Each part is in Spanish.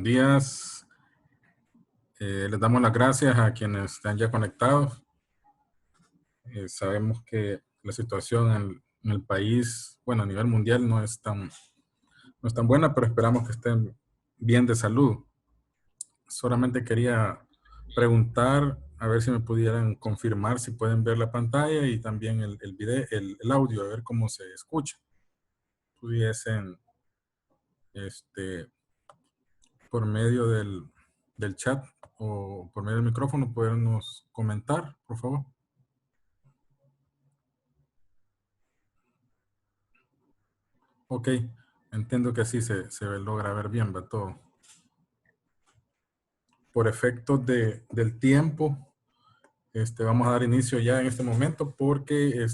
días. Les damos las gracias a quienes están ya conectados. Sabemos que la situación en el país, bueno, a nivel mundial no es tan buena, pero esperamos que estén bien de salud. Solamente quería preguntar, a ver si me pudieran confirmar si pueden ver la pantalla y también el video, el audio, a ver cómo se escucha. Pudiesen, por medio del chat o por medio del micrófono, podernos comentar, por favor. Ok, entiendo que así se logra ver bien, va todo. Por efectos del tiempo, vamos a dar inicio ya en este momento porque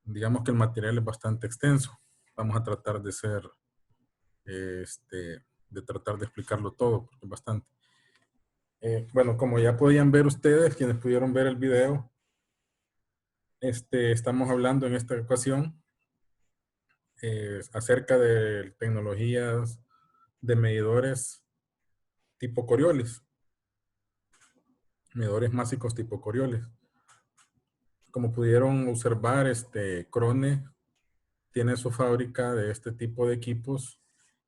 digamos que el material es bastante extenso. Vamos a tratar de tratar de explicarlo todo, porque es bastante. Bueno, como ya podían ver ustedes, quienes pudieron ver el video, estamos hablando en esta ocasión acerca de tecnologías de medidores tipo Coriolis, medidores másicos tipo Coriolis. Como pudieron observar, Krone tiene su fábrica de este tipo de equipos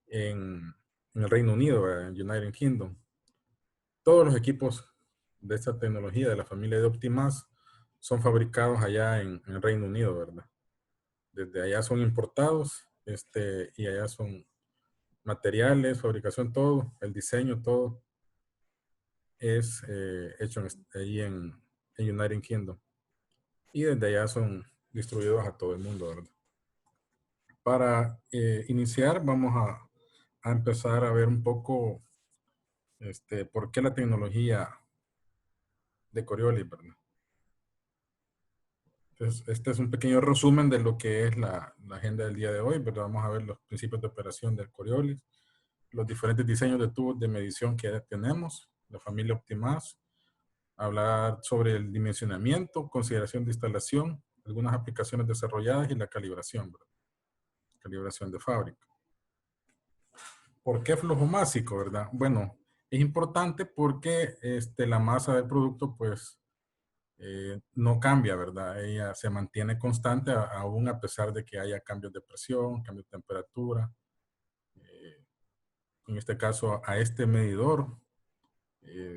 en el Reino Unido, en United Kingdom. Todos los equipos de esta tecnología de la familia de Optimas son fabricados allá en el Reino Unido, ¿verdad? Desde allá son importados y allá son materiales, fabricación, todo, el diseño, todo es hecho ahí en United Kingdom. Y desde allá son distribuidos a todo el mundo, ¿verdad? Para iniciar, vamos a empezar a ver un poco por qué la tecnología de Coriolis, ¿verdad? Entonces, este es un pequeño resumen de lo que es la agenda del día de hoy, ¿verdad? Vamos a ver los principios de operación del Coriolis, los diferentes diseños de tubos de medición que tenemos, la familia Optimas, hablar sobre el dimensionamiento, consideración de instalación, algunas aplicaciones desarrolladas y la calibración, ¿verdad? Calibración de fábrica. ¿Por qué flujo másico, verdad? Bueno, es importante porque la masa del producto pues no cambia, ¿verdad? Ella se mantiene constante aún a pesar de que haya cambios de presión, cambios de temperatura. En este caso, a este medidor,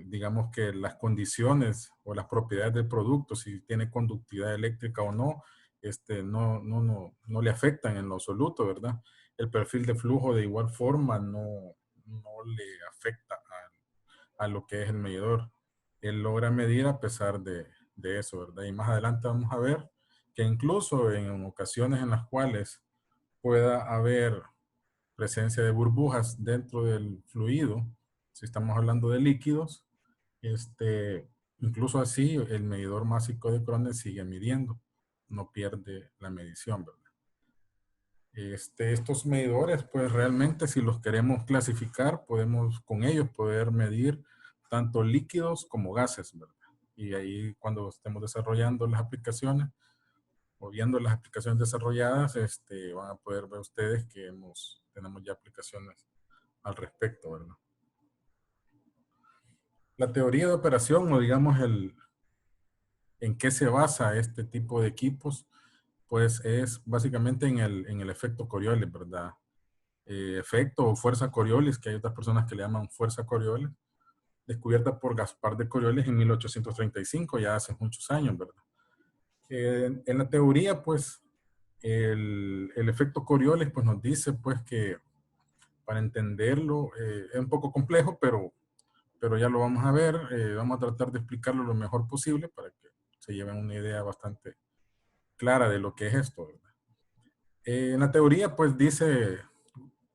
digamos que las condiciones o las propiedades del producto, si tiene conductividad eléctrica o no, no le afectan en lo absoluto, ¿verdad? El perfil de flujo de igual forma no le afecta a lo que es el medidor. Él logra medir a pesar de eso, ¿verdad? Y más adelante vamos a ver que incluso en ocasiones en las cuales pueda haber presencia de burbujas dentro del fluido, si estamos hablando de líquidos, incluso así el medidor másico de Krone sigue midiendo, no pierde la medición, ¿verdad? Estos medidores, pues realmente si los queremos clasificar, podemos con ellos poder medir tanto líquidos como gases, ¿verdad? Y ahí cuando estemos desarrollando las aplicaciones o viendo las aplicaciones desarrolladas, van a poder ver ustedes que tenemos ya aplicaciones al respecto, ¿verdad? La teoría de operación o digamos en qué se basa este tipo de equipos, pues es básicamente en el efecto Coriolis, ¿verdad? Efecto o fuerza Coriolis, que hay otras personas que le llaman fuerza Coriolis, descubierta por Gaspar de Coriolis en 1835, ya hace muchos años, ¿verdad? En la teoría, pues, el efecto Coriolis, pues, nos dice, pues, que para entenderlo es un poco complejo, pero ya lo vamos a ver. Vamos a tratar de explicarlo lo mejor posible para que se lleven una idea bastante clara de lo que es esto, ¿verdad? En la teoría, pues, dice,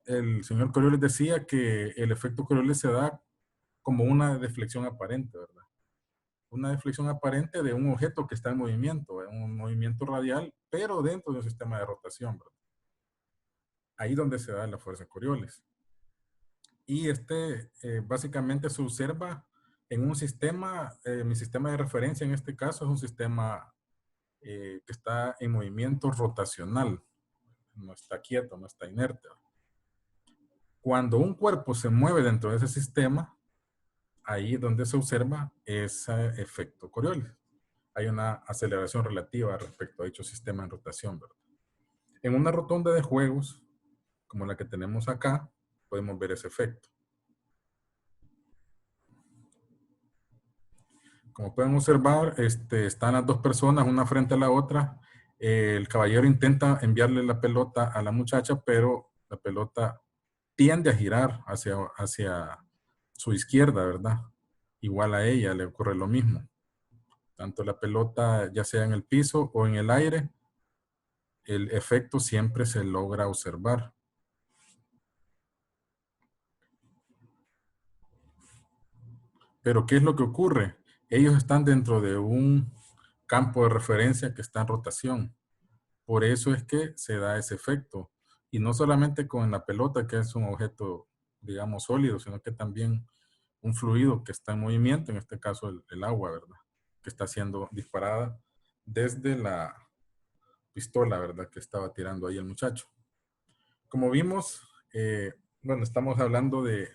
el señor Coriolis decía que el efecto Coriolis se da como una deflexión aparente, ¿verdad? Una deflexión aparente de un objeto que está en movimiento, un movimiento radial, pero dentro de un sistema de rotación, ¿verdad? Ahí donde se da la fuerza Coriolis. Y básicamente se observa en un sistema, mi sistema de referencia en este caso es un sistema que está en movimiento rotacional, no está quieto, no está inerte. Cuando un cuerpo se mueve dentro de ese sistema, ahí es donde se observa ese efecto Coriolis. Hay una aceleración relativa respecto a dicho sistema en rotación, ¿verdad? En una rotonda de juegos, como la que tenemos acá, podemos ver ese efecto. Como pueden observar, están las dos personas una frente a la otra. El caballero intenta enviarle la pelota a la muchacha, pero la pelota tiende a girar hacia su izquierda, ¿verdad? Igual a ella le ocurre lo mismo. Tanto la pelota, ya sea en el piso o en el aire, el efecto siempre se logra observar. Pero ¿qué es lo que ocurre? Ellos están dentro de un campo de referencia que está en rotación. Por eso es que se da ese efecto. Y no solamente con la pelota, que es un objeto, digamos, sólido, sino que también un fluido que está en movimiento, en este caso el agua, ¿verdad? Que está siendo disparada desde la pistola, ¿verdad? Que estaba tirando ahí el muchacho. Como vimos, bueno, estamos hablando de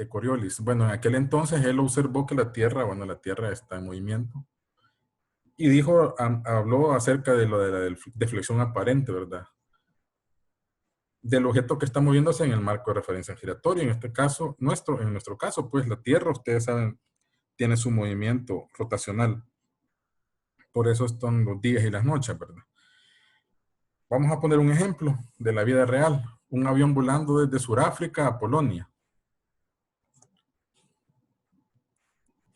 Coriolis. Bueno, en aquel entonces él observó que la Tierra está en movimiento. Y dijo, habló acerca de lo de la deflexión aparente, ¿verdad? Del objeto que está moviéndose en el marco de referencia giratorio. En este caso, en nuestro caso, pues la Tierra, ustedes saben, tiene su movimiento rotacional. Por eso están los días y las noches, ¿verdad? Vamos a poner un ejemplo de la vida real. Un avión volando desde Sudáfrica a Polonia.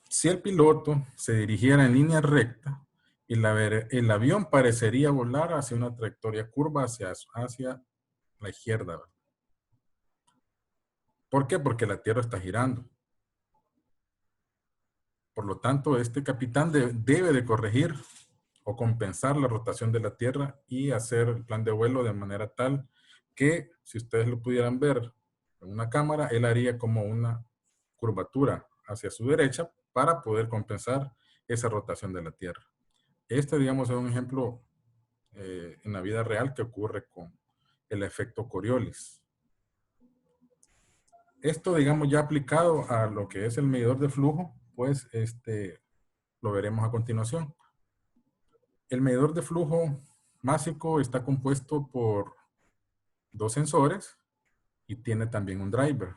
Si el piloto se dirigiera en línea recta, el avión parecería volar hacia una trayectoria curva hacia la izquierda, ¿verdad? ¿Por qué? Porque la Tierra está girando. Por lo tanto, este capitán debe de corregir o compensar la rotación de la Tierra y hacer el plan de vuelo de manera tal que, si ustedes lo pudieran ver en una cámara, él haría como una curvatura hacia su derecha para poder compensar esa rotación de la Tierra. Digamos, es un ejemplo en la vida real que ocurre con el efecto Coriolis. Esto, digamos, ya aplicado a lo que es el medidor de flujo, pues lo veremos a continuación. El medidor de flujo másico está compuesto por dos sensores y tiene también un driver.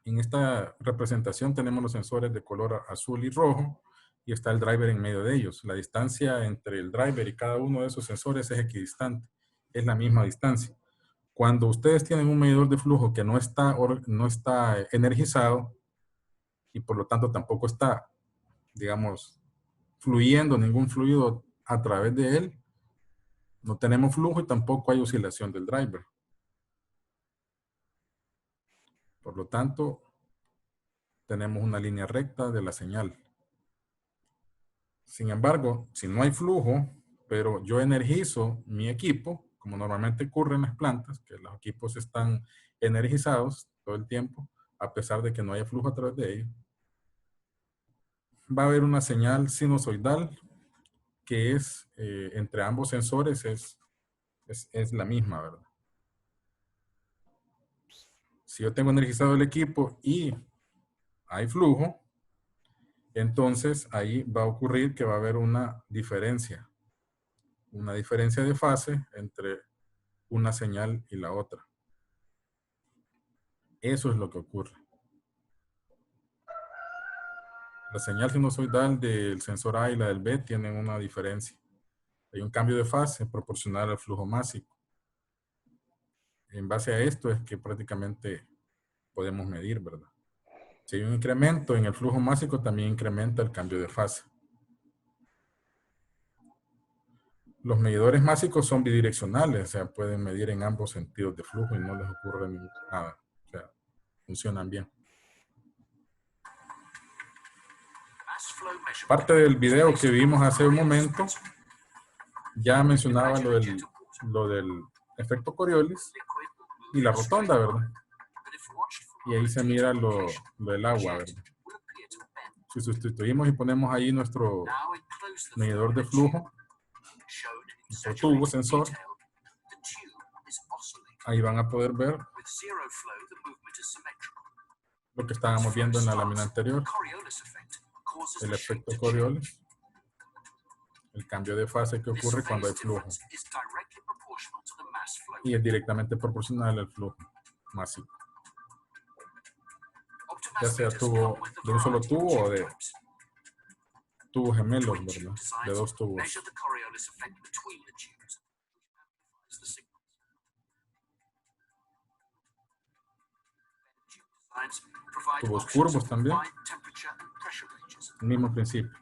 En esta representación tenemos los sensores de color azul y rojo y está el driver en medio de ellos. La distancia entre el driver y cada uno de esos sensores es equidistante, es la misma distancia. Cuando ustedes tienen un medidor de flujo que no está energizado y por lo tanto tampoco está, digamos, fluyendo ningún fluido a través de él, no tenemos flujo y tampoco hay oscilación del driver. Por lo tanto, tenemos una línea recta de la señal. Sin embargo, si no hay flujo, pero yo energizo mi equipo, como normalmente ocurre en las plantas, que los equipos están energizados todo el tiempo, a pesar de que no haya flujo a través de ellos, va a haber una señal sinusoidal que es, entre ambos sensores, es la misma, ¿verdad? Si yo tengo energizado el equipo y hay flujo, entonces ahí va a ocurrir que va a haber una diferencia de fase entre una señal y la otra. Eso es lo que ocurre. La señal sinusoidal del sensor A y la del B tienen una diferencia. Hay un cambio de fase proporcional al flujo másico. En base a esto es que prácticamente podemos medir, ¿verdad? Si hay un incremento en el flujo másico, también incrementa el cambio de fase. Los medidores másicos son bidireccionales, o sea, pueden medir en ambos sentidos de flujo y no les ocurre nada. O sea, funcionan bien. Parte del video que vimos hace un momento ya mencionaba lo del efecto Coriolis y la rotonda, ¿verdad? Y ahí se mira lo del agua, ¿verdad? Si sustituimos y ponemos ahí nuestro medidor de flujo, nuestro tubo sensor, ahí van a poder ver Lo que estábamos viendo en la lámina anterior, el efecto Coriolis, el cambio de fase que ocurre cuando hay flujo. Y es directamente proporcional al flujo másico. Ya sea tubo de un solo tubo o de tubos gemelos, ¿verdad? De dos tubos. Tubos curvos también. El mismo principio.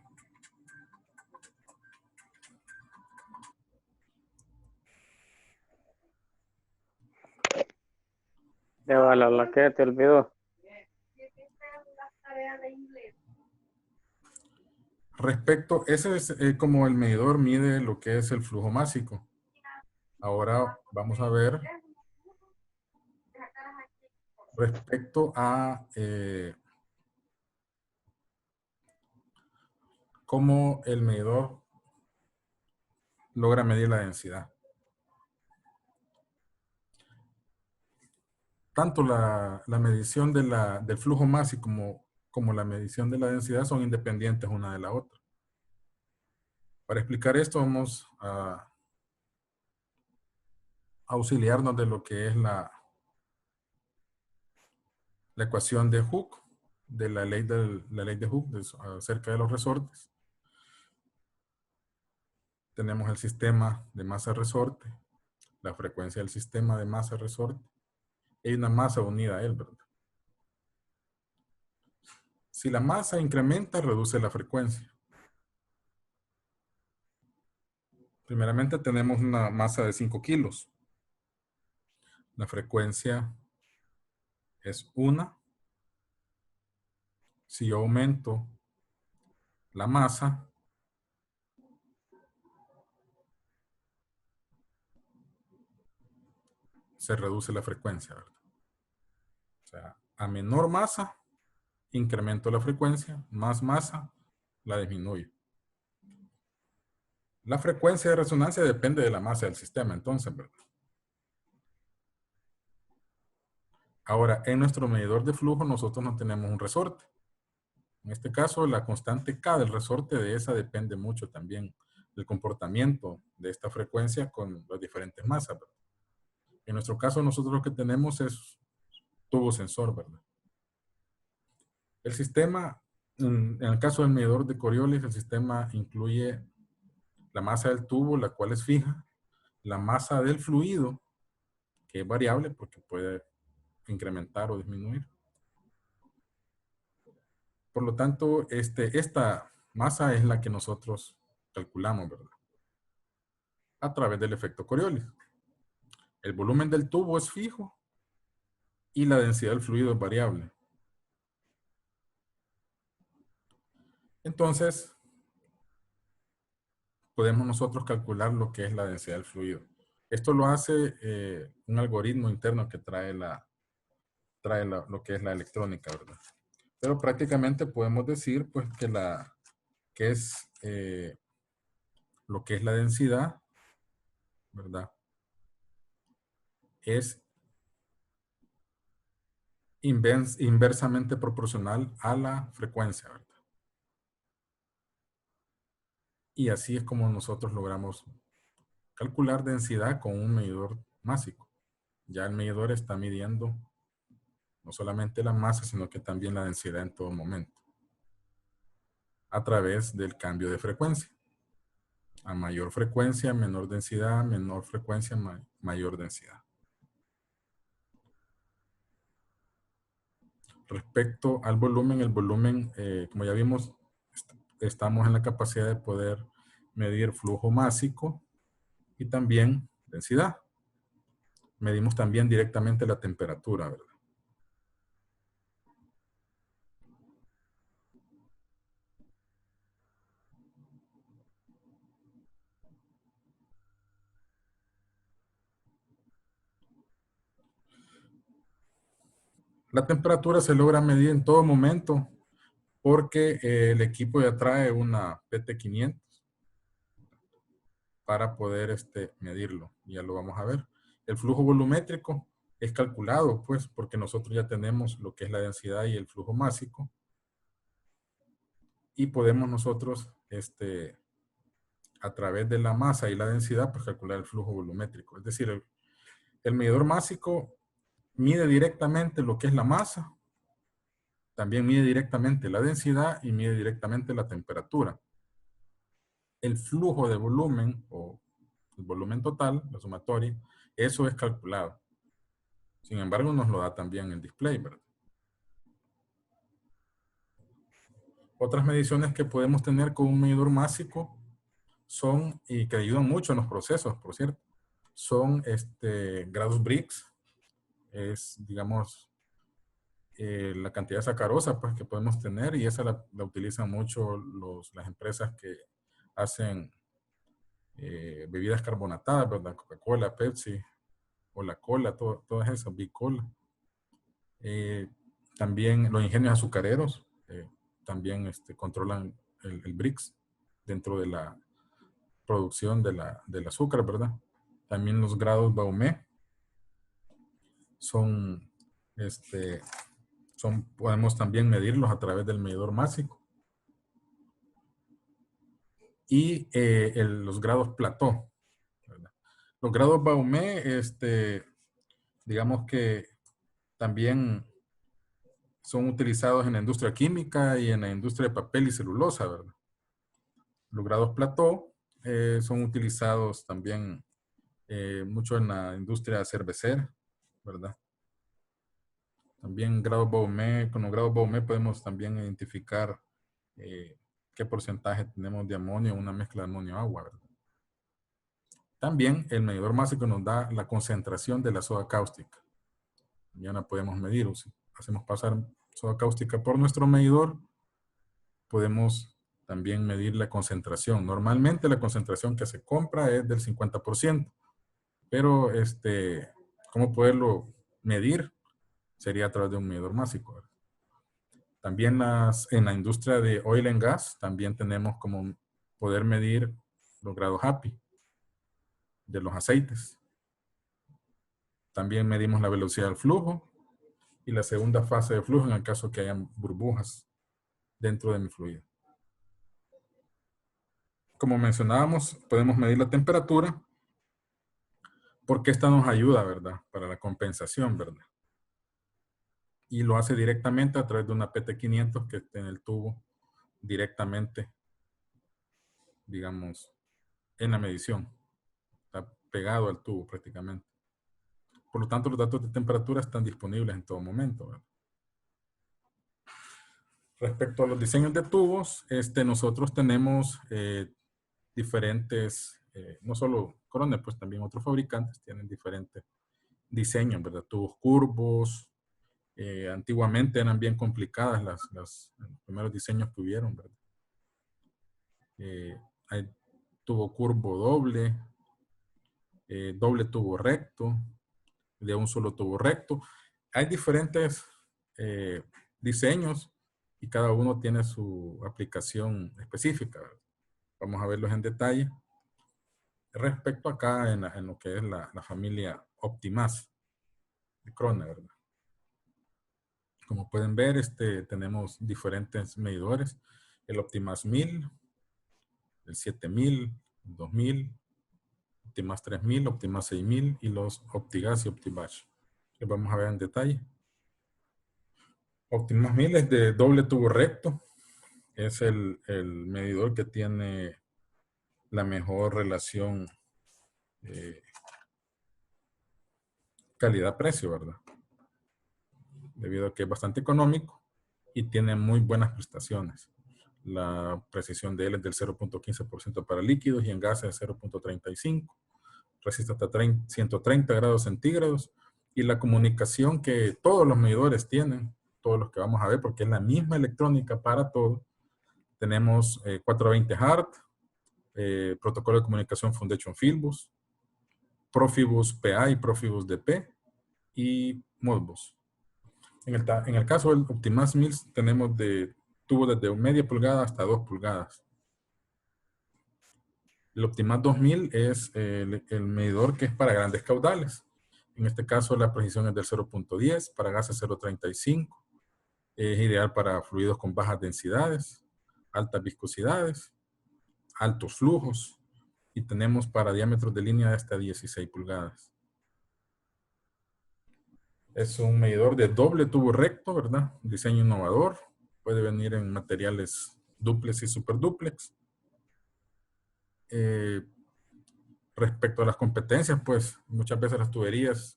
Ya va, la que te olvidó. Respecto, ese es como el medidor mide lo que es el flujo másico. Ahora vamos a ver respecto a cómo el medidor logra medir la densidad. Tanto la medición del flujo másico como la medición de la densidad son independientes una de la otra. Para explicar esto vamos a auxiliarnos de lo que es la ecuación de Hooke, de la ley de Hooke acerca de los resortes. Tenemos el sistema de masa-resorte, la frecuencia del sistema de masa-resorte, y una masa unida a él, ¿verdad? Si la masa incrementa, reduce la frecuencia. Primeramente tenemos una masa de 5 kilos. La frecuencia es 1. Si yo aumento la masa, se reduce la frecuencia, ¿verdad? O sea, a menor masa, incremento la frecuencia, más masa, la disminuyo. La frecuencia de resonancia depende de la masa del sistema, entonces, ¿verdad? Ahora, en nuestro medidor de flujo, nosotros no tenemos un resorte. En este caso, la constante K del resorte de esa depende mucho también del comportamiento de esta frecuencia con las diferentes masas, ¿verdad? En nuestro caso, nosotros lo que tenemos es tubo sensor, ¿verdad? El sistema, en el caso del medidor de Coriolis, el sistema incluye la masa del tubo, la cual es fija, la masa del fluido, que es variable porque puede incrementar o disminuir. Por lo tanto, esta masa es la que nosotros calculamos, ¿verdad? A través del efecto Coriolis. El volumen del tubo es fijo y la densidad del fluido es variable. Entonces, podemos nosotros calcular lo que es la densidad del fluido. Esto lo hace un algoritmo interno que trae lo que es la electrónica, ¿verdad? Pero prácticamente podemos decir pues que es lo que es la densidad, ¿verdad? Es inversamente proporcional a la frecuencia, ¿verdad? Y así es como nosotros logramos calcular densidad con un medidor másico. Ya el medidor está midiendo no solamente la masa, sino que también la densidad en todo momento, a través del cambio de frecuencia. A mayor frecuencia, menor densidad, menor frecuencia, mayor densidad. Respecto al volumen, el volumen, como ya vimos, estamos en la capacidad de poder medir flujo másico y también densidad. Medimos también directamente la temperatura, ¿verdad? La temperatura se logra medir en todo momento porque el equipo ya trae una PT500 para poder medirlo. Ya lo vamos a ver. El flujo volumétrico es calculado, pues, porque nosotros ya tenemos lo que es la densidad y el flujo másico. Y podemos nosotros, a través de la masa y la densidad, pues calcular el flujo volumétrico. Es decir, el medidor másico mide directamente lo que es la masa, también mide directamente la densidad y mide directamente la temperatura. El flujo de volumen o el volumen total, la sumatoria, eso es calculado. Sin embargo, nos lo da también el display, ¿verdad? Otras mediciones que podemos tener con un medidor másico son, y que ayudan mucho en los procesos, por cierto, son grados Brix, es, digamos, la cantidad de sacarosa pues, que podemos tener, y esa la utilizan mucho las empresas que hacen bebidas carbonatadas, ¿verdad? Coca-Cola, Pepsi, o la cola, todas esas, Bicola. También los ingenios azucareros también controlan el Brix dentro de la producción del azúcar, ¿verdad? También los grados Baumé son, podemos también medirlos a través del medidor másico. Y los grados Plateau, ¿verdad? Los grados Baumé, digamos que también son utilizados en la industria química y en la industria de papel y celulosa, ¿verdad? Los grados Plateau son utilizados también mucho en la industria cervecera, ¿verdad? También grados Baumé, con los grados Baumé podemos también identificar qué porcentaje tenemos de amonio, una mezcla de amonio-agua, ¿verdad? También el medidor másico nos da la concentración de la soda cáustica. Ya la podemos medir, o si hacemos pasar soda cáustica por nuestro medidor, podemos también medir la concentración. Normalmente la concentración que se compra es del 50%, pero ¿cómo poderlo medir? Sería a través de un medidor másico, ¿verdad? También en la industria de oil and gas, también tenemos como poder medir los grados HAPI de los aceites. También medimos la velocidad del flujo y la segunda fase de flujo en el caso que hayan burbujas dentro de mi fluido. Como mencionábamos, podemos medir la temperatura porque esta nos ayuda, ¿verdad? Para la compensación, ¿verdad? Y lo hace directamente a través de una PT500 que esté en el tubo directamente, digamos, en la medición. Está pegado al tubo prácticamente. Por lo tanto, los datos de temperatura están disponibles en todo momento, ¿verdad? Respecto a los diseños de tubos, nosotros tenemos diferentes, no solo Corona, pues también otros fabricantes tienen diferentes diseños, ¿verdad? Tubos curvos. Antiguamente eran bien complicadas los primeros diseños que hubieron, ¿verdad? Hay tubo curvo doble, doble tubo recto, de un solo tubo recto. Hay diferentes diseños y cada uno tiene su aplicación específica, ¿verdad? Vamos a verlos en detalle. Respecto acá en lo que es la familia Optimas de Krone, ¿verdad? Como pueden ver, tenemos diferentes medidores. El Optimas 1000, el 7000, el 2000, Optimas 3000, Optimas 6000 y los Optigas y Optibatch. Les vamos a ver en detalle. Optimas 1000 es de doble tubo recto. Es el medidor que tiene la mejor relación calidad-precio, ¿verdad? Debido a que es bastante económico y tiene muy buenas prestaciones. La precisión de él es del 0.15% para líquidos y en gases es 0.35. Resiste hasta 130 grados centígrados. Y la comunicación que todos los medidores tienen, todos los que vamos a ver, porque es la misma electrónica para todo. Tenemos 420 HART, protocolo de comunicación Foundation Fieldbus, Profibus PA y Profibus DP y Modbus. En el caso del Optimas 1000 tenemos de tubo desde media pulgada hasta 2 pulgadas. El Optimas 2000 es el medidor que es para grandes caudales. En este caso la precisión es del 0.10, para gases 0.35. Es ideal para fluidos con bajas densidades, altas viscosidades, altos flujos, y tenemos para diámetros de línea de hasta 16 pulgadas. Es un medidor de doble tubo recto, ¿verdad? Diseño innovador. Puede venir en materiales duplex y superduplex. Respecto a las competencias, pues muchas veces las tuberías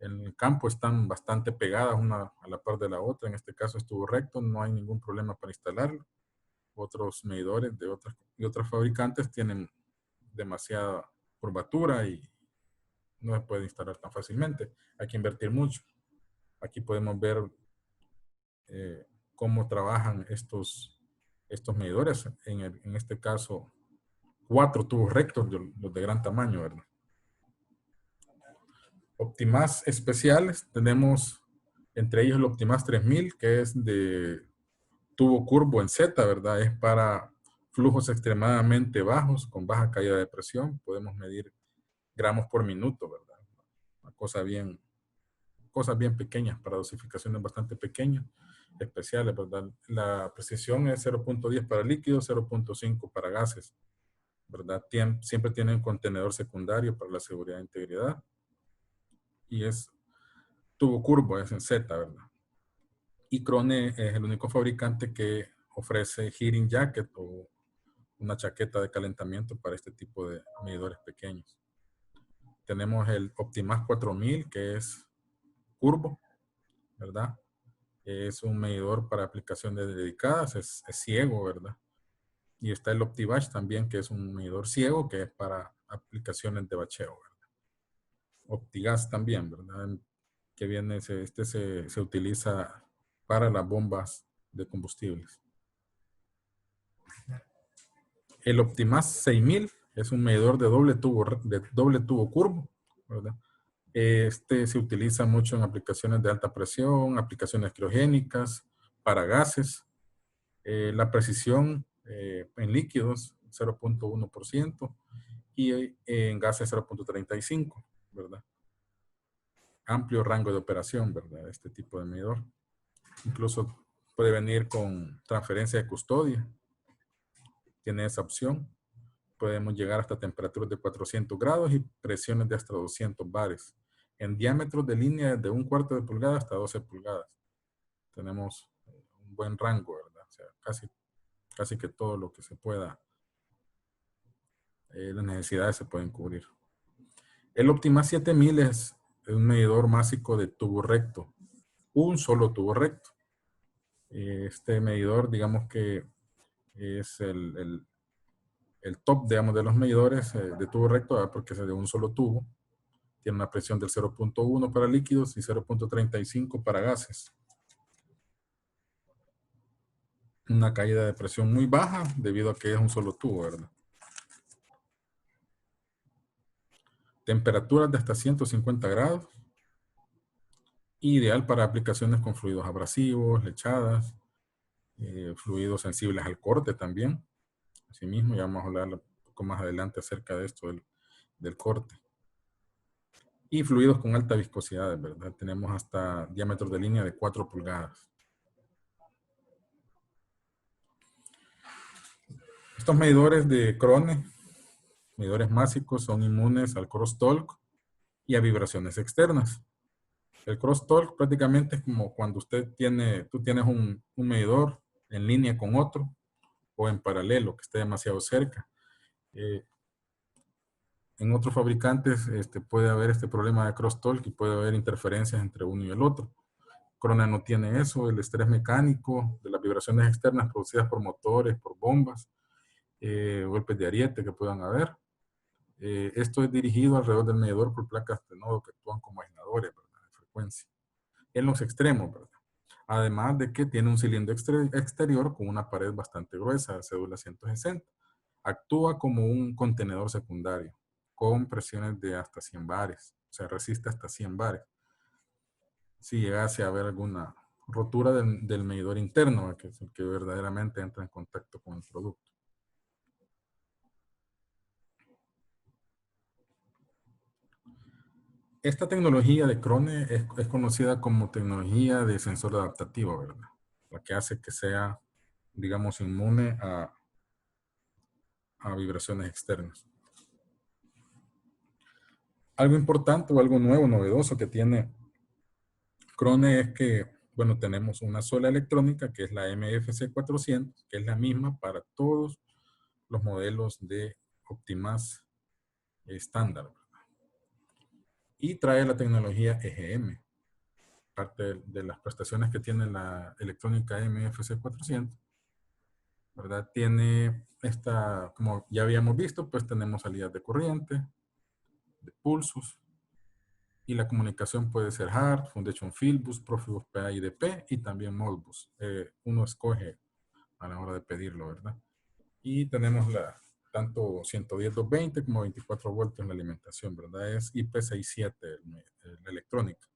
en el campo están bastante pegadas una a la par de la otra. En este caso es tubo recto, no hay ningún problema para instalarlo. Otros medidores de otras fabricantes tienen demasiada curvatura y no se puede instalar tan fácilmente. Hay que invertir mucho. Aquí podemos ver cómo trabajan estos medidores. En este caso, 4 tubos rectos, los de gran tamaño, ¿verdad? Optimas especiales, tenemos entre ellos el Optimas 3000, que es de tubo curvo en Z, ¿verdad? Es para flujos extremadamente bajos, con baja caída de presión. Podemos medir gramos por minuto, ¿verdad? Una cosa cosas bien pequeñas, para dosificaciones bastante pequeñas, especiales, ¿verdad? La precisión es 0.10 para líquidos, 0.5 para gases, ¿verdad? Siempre tiene un contenedor secundario para la seguridad e integridad. Y es tubo curvo, es en Z, ¿verdad? Y Krone es el único fabricante que ofrece heating jacket o una chaqueta de calentamiento para este tipo de medidores pequeños. Tenemos el Optimas 4000, que es curvo, ¿verdad? Es un medidor para aplicaciones dedicadas, es ciego, ¿verdad? Y está el OptiBatch también, que es un medidor ciego, que es para aplicaciones de bacheo, ¿verdad? OptiGas también, ¿verdad? Que viene, se utiliza para las bombas de combustibles. El Optimas 6000 es un medidor de doble tubo curvo, ¿verdad? Este se utiliza mucho en aplicaciones de alta presión, aplicaciones criogénicas, para gases. La precisión en líquidos 0.1% y en gases 0.35, ¿verdad? Amplio rango de operación, ¿verdad? Este tipo de medidor. Incluso puede venir con transferencia de custodia. Tiene esa opción. Podemos llegar hasta temperaturas de 400 grados y presiones de hasta 200 bares. En diámetros de línea de 1/4 de pulgada hasta 12 pulgadas. Tenemos un buen rango, ¿verdad? O sea, casi que todo lo que se pueda, las necesidades se pueden cubrir. El Optimas 7000 es un medidor másico de tubo recto. Un solo tubo recto. Este medidor, digamos que es el top, digamos, de los medidores de tubo recto, ¿verdad? Porque es de un solo tubo. Tiene una presión del 0.1 para líquidos y 0.35 para gases. Una caída de presión muy baja debido a que es un solo tubo, ¿verdad? Temperaturas de hasta 150 grados. Ideal para aplicaciones con fluidos abrasivos, lechadas, fluidos sensibles al corte también. Asimismo, ya vamos a hablar un poco más adelante acerca de esto del corte. Y fluidos con alta viscosidad, ¿verdad? Tenemos hasta diámetros de línea de 4 pulgadas. Estos medidores de Krone, medidores máxicos, son inmunes al crosstalk y a vibraciones externas. El crosstalk prácticamente es como cuando tú tienes un medidor en línea con otro o en paralelo, que esté demasiado cerca. En otros fabricantes puede haber este problema de crosstalk y puede haber interferencias entre uno y el otro. Krone no tiene eso. El estrés mecánico de las vibraciones externas producidas por motores, por bombas, golpes de ariete que puedan haber. Esto es dirigido alrededor del medidor por placas de nodo que actúan como aisladores, ¿verdad? De frecuencia. En los extremos, ¿verdad? Además de que tiene un cilindro exterior con una pared bastante gruesa, de cédula 160. Actúa como un contenedor secundario con presiones de hasta 100 bares. O sea, resiste hasta 100 bares. Si llegase a haber alguna rotura del medidor interno, que es el que verdaderamente entra en contacto con el producto. Esta tecnología de Krone es conocida como tecnología de sensor adaptativo, ¿verdad? La que hace que sea, digamos, inmune a vibraciones externas. Algo importante o algo nuevo, novedoso que tiene Krone es que, bueno, tenemos una sola electrónica que es la MFC 400, que es la misma para todos los modelos de Optimas estándar. Y trae la tecnología EGM. Parte de las prestaciones que tiene la electrónica MFC 400, ¿verdad? Tiene esta, como ya habíamos visto, pues tenemos salidas de corriente, de pulsos, y la comunicación puede ser hard, Foundation Fieldbus, Profibus PA y DP, y también Modbus. Uno escoge a la hora de pedirlo, ¿verdad? Y tenemos tanto 110-220 como 24 voltios en la alimentación, ¿verdad? Es IP67 la electrónica.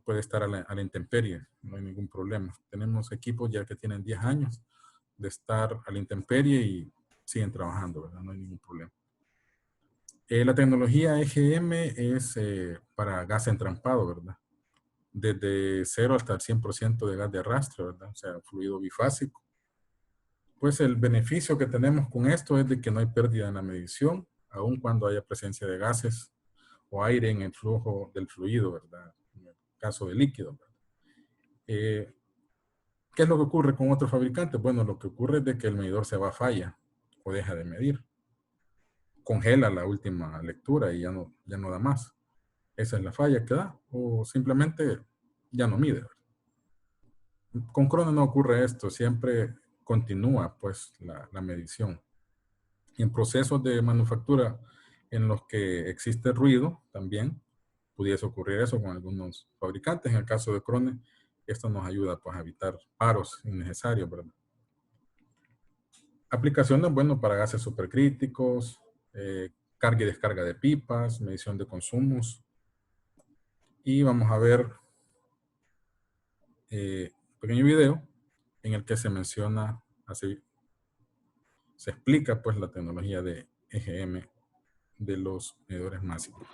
Puede estar a la intemperie, no hay ningún problema. Tenemos equipos ya que tienen 10 años de estar a la intemperie y siguen trabajando, ¿verdad? No hay ningún problema. La tecnología EGM es para gas entrampado, ¿verdad? Desde 0 hasta el 100% de gas de arrastre, ¿verdad? O sea, fluido bifásico. Pues el beneficio que tenemos con esto es de que no hay pérdida en la medición, aun cuando haya presencia de gases o aire en el flujo del fluido, ¿verdad? En el caso de líquido, ¿verdad? ¿Qué es lo que ocurre con otros fabricantes? Bueno, lo que ocurre es de que el medidor se va a falla o deja de medir. Congela la última lectura y ya no da más. Esa es la falla que da. O simplemente ya no mide. Con Krone no ocurre esto. Siempre continúa pues la medición. Y en procesos de manufactura en los que existe ruido también pudiese ocurrir eso con algunos fabricantes. En el caso de Krone, esto nos ayuda pues a evitar paros innecesarios, ¿verdad? Aplicaciones, bueno, para gases supercríticos, carga y descarga de pipas, medición de consumos. Y vamos a ver un pequeño video en el que se menciona, así, se explica pues la tecnología de EGM de los medidores máximos.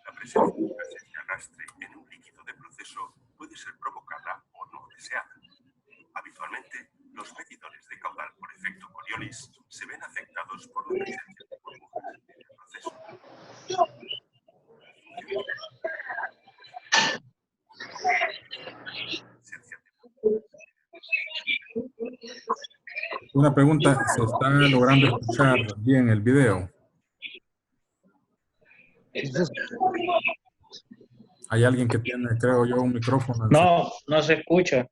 La presencia de gases de arrastre en un líquido de proceso puede ser provocada o no deseada. Habitualmente, los medidores de caudal por efecto Coriolis se ven afectados por la presencia de burbujas en el proceso. Una pregunta, ¿se está logrando escuchar bien el video? Hay alguien que tiene, creo yo, un micrófono. No, no se escucha.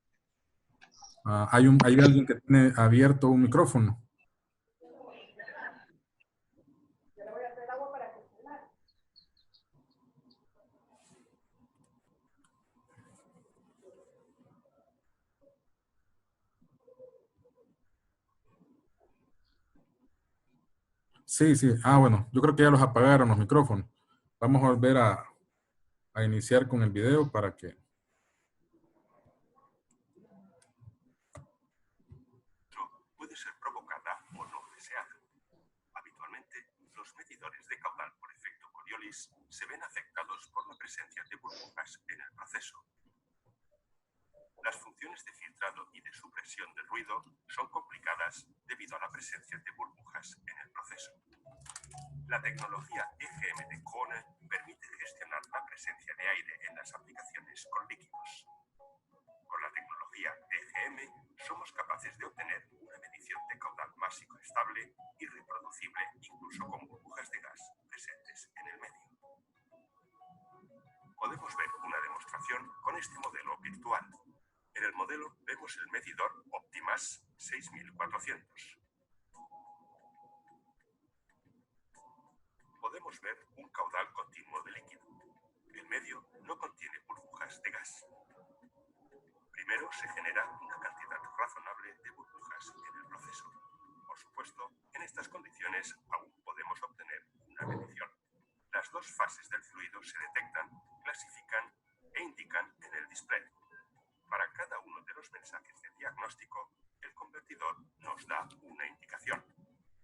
Hay alguien que tiene abierto un micrófono. Sí, sí. Bueno, yo creo que ya los apagaron los micrófonos. Vamos a volver a iniciar con el video para que... Puede ser provocada o no deseada. Habitualmente, los medidores de caudal por efecto Coriolis se ven afectados por la presencia de burbujas en el proceso. Las funciones de filtrado y de supresión del ruido son complicadas debido a la presencia de burbujas en el proceso. La tecnología EGM de Krone permite gestionar la presencia de aire en las aplicaciones con líquidos. Con la tecnología EGM somos capaces de obtener una medición de caudal másico estable y reproducible incluso con burbujas de gas presentes en el medio. Podemos ver una demostración con este modelo virtual. En el modelo vemos el medidor Optimas 6400. Podemos ver un caudal continuo de líquido. El medio no contiene burbujas de gas. Primero se genera una cantidad razonable de burbujas en el proceso. Por supuesto, en estas condiciones aún podemos obtener una medición. Las dos fases del fluido se detectan, clasifican e indican en el display. Para cada uno de los mensajes de diagnóstico, el convertidor nos da una indicación.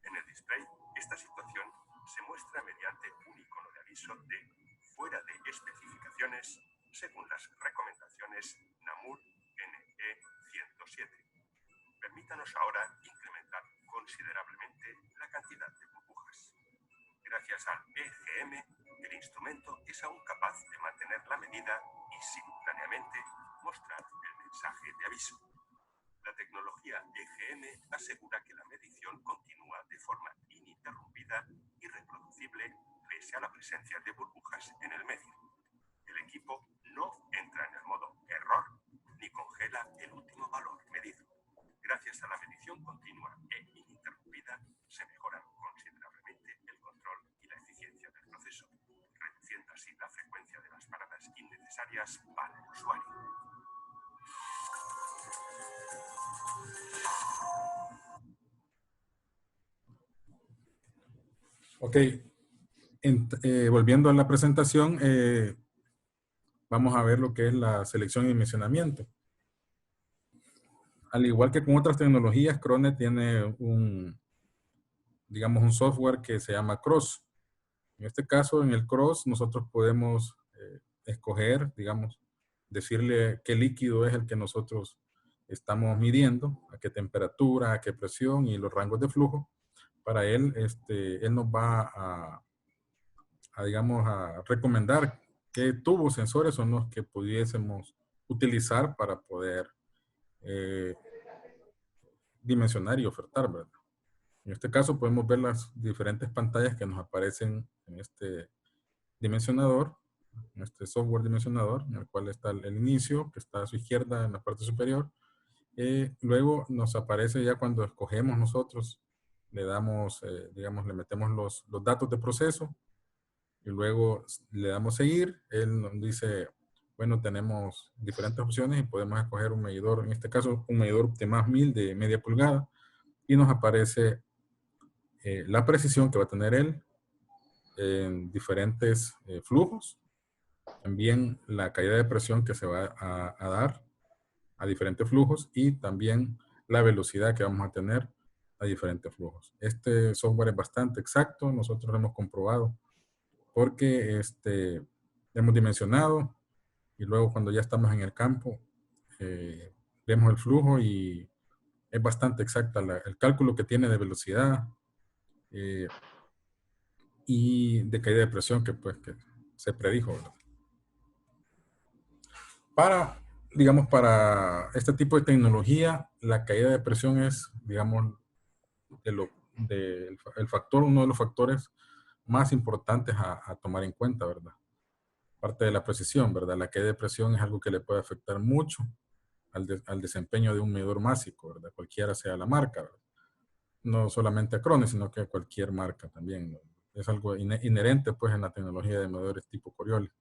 En el display, esta situación se muestra mediante un icono de aviso de fuera de especificaciones según las recomendaciones NAMUR NE 107. Permítanos ahora incrementar considerablemente la cantidad de burbujas. Gracias al EGM, el instrumento es aún capaz de mantener la medida y simultáneamente mostrar el mensaje de aviso. La tecnología EGM asegura que la medición continúa de forma ininterrumpida y reproducible pese a la presencia de burbujas en el medio. El equipo no entra en el modo error ni congela el último valor medido. Gracias a la medición continua e ininterrumpida, se mejora considerablemente el control y la eficiencia del proceso, reduciendo así la frecuencia de las paradas innecesarias para el usuario. Ok, volviendo a la presentación, vamos a ver lo que es la selección y dimensionamiento. Al igual que con otras tecnologías, Krone tiene un software que se llama Cross. En este caso, en el Cross, nosotros podemos escoger, decirle qué líquido es el que nosotros estamos midiendo, a qué temperatura, a qué presión y los rangos de flujo. Para él, él nos va a recomendar qué tubos sensores son los que pudiésemos utilizar para poder dimensionar y ofertar, ¿verdad? En este caso podemos ver las diferentes pantallas que nos aparecen en este dimensionador, en este software dimensionador, en el cual está el inicio, que está a su izquierda en la parte superior. Luego nos aparece ya cuando escogemos nosotros, le damos, le metemos los datos de proceso y luego le damos seguir. Él nos dice, bueno, tenemos diferentes opciones y podemos escoger un medidor, en este caso un medidor de más 1000 de media pulgada, y nos aparece la precisión que va a tener él en diferentes flujos, también la caída de presión que se va a dar a diferentes flujos y también la velocidad que vamos a tener a diferentes flujos. Este software es bastante exacto, nosotros lo hemos comprobado porque hemos dimensionado y luego cuando ya estamos en el campo vemos el flujo y es bastante exacta el cálculo que tiene de velocidad y de caída de presión que se predijo, ¿verdad? Para este tipo de tecnología, la caída de presión es, uno de los factores más importantes a tomar en cuenta, ¿verdad? Parte de la precisión, ¿verdad? La caída de presión es algo que le puede afectar mucho al desempeño de un medidor másico, ¿verdad? Cualquiera sea la marca, ¿verdad? No solamente a Krone, sino que a cualquier marca también, ¿no? Es algo inherente, pues, en la tecnología de medidores tipo Coriolis.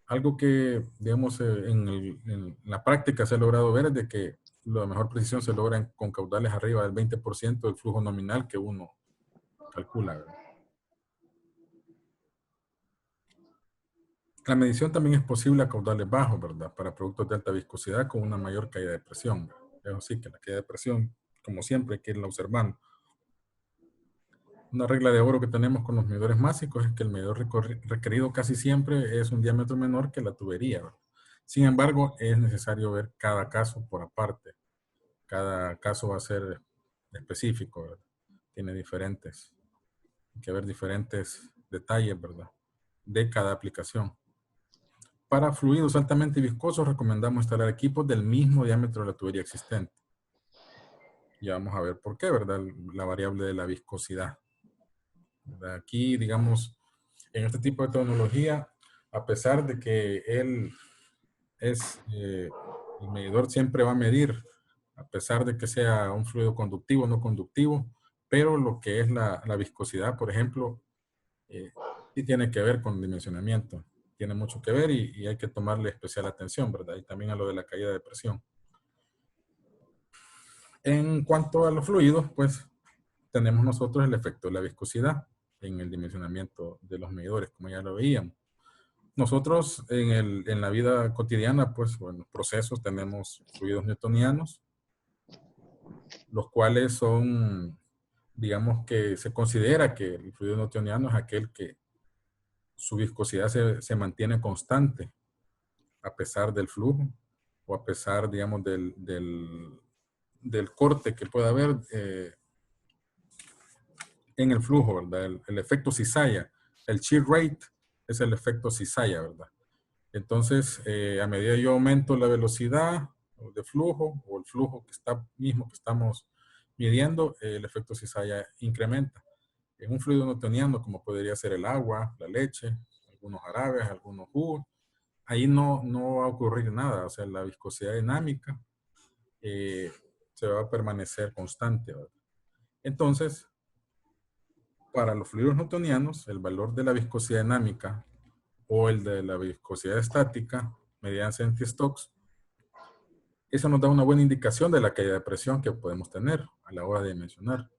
Algo que, en la práctica se ha logrado ver es de que la mejor precisión se logra con caudales arriba del 20% del flujo nominal que uno calcula, ¿verdad? La medición también es posible a caudales bajos, ¿verdad? Para productos de alta viscosidad con una mayor caída de presión, ¿verdad? Es así que la caída de presión, como siempre, hay que irla observando. Una regla de oro que tenemos con los medidores másicos es que el medidor requerido casi siempre es un diámetro menor que la tubería, ¿verdad? Sin embargo, es necesario ver cada caso por aparte. Cada caso va a ser específico, ¿verdad? Tiene hay que ver diferentes detalles, ¿verdad? De cada aplicación. Para fluidos altamente viscosos recomendamos instalar equipos del mismo diámetro de la tubería existente. Ya vamos a ver por qué, ¿verdad? La variable de la viscosidad. Aquí, digamos, en este tipo de tecnología, a pesar de que el medidor siempre va a medir, a pesar de que sea un fluido conductivo o no conductivo, pero lo que es la viscosidad, por ejemplo, sí tiene que ver con el dimensionamiento. Tiene mucho que ver y hay que tomarle especial atención, ¿verdad? Y también a lo de la caída de presión. En cuanto a los fluidos, pues tenemos nosotros el efecto de la viscosidad en el dimensionamiento de los medidores, como ya lo veíamos. nosotros en la vida cotidiana, pues, bueno, procesos, tenemos fluidos newtonianos, los cuales son, digamos que se considera que el fluido newtoniano es aquel que su viscosidad se mantiene constante a pesar del flujo o a pesar, digamos, del corte que pueda haber en el flujo, ¿verdad? El efecto cizalla. El shear rate es el efecto cizalla, ¿verdad? Entonces, a medida que yo aumento la velocidad de flujo o el flujo que está mismo que estamos midiendo, el efecto cizalla incrementa. En un fluido newtoniano, como podría ser el agua, la leche, algunos jarabes, algunos jugos, ahí no va a ocurrir nada. O sea, la viscosidad dinámica se va a permanecer constante, ¿verdad? Entonces, para los fluidos newtonianos, el valor de la viscosidad dinámica o el de la viscosidad estática mediante anti-Stokes, eso nos da una buena indicación de la caída de presión que podemos tener a la hora de dimensionar.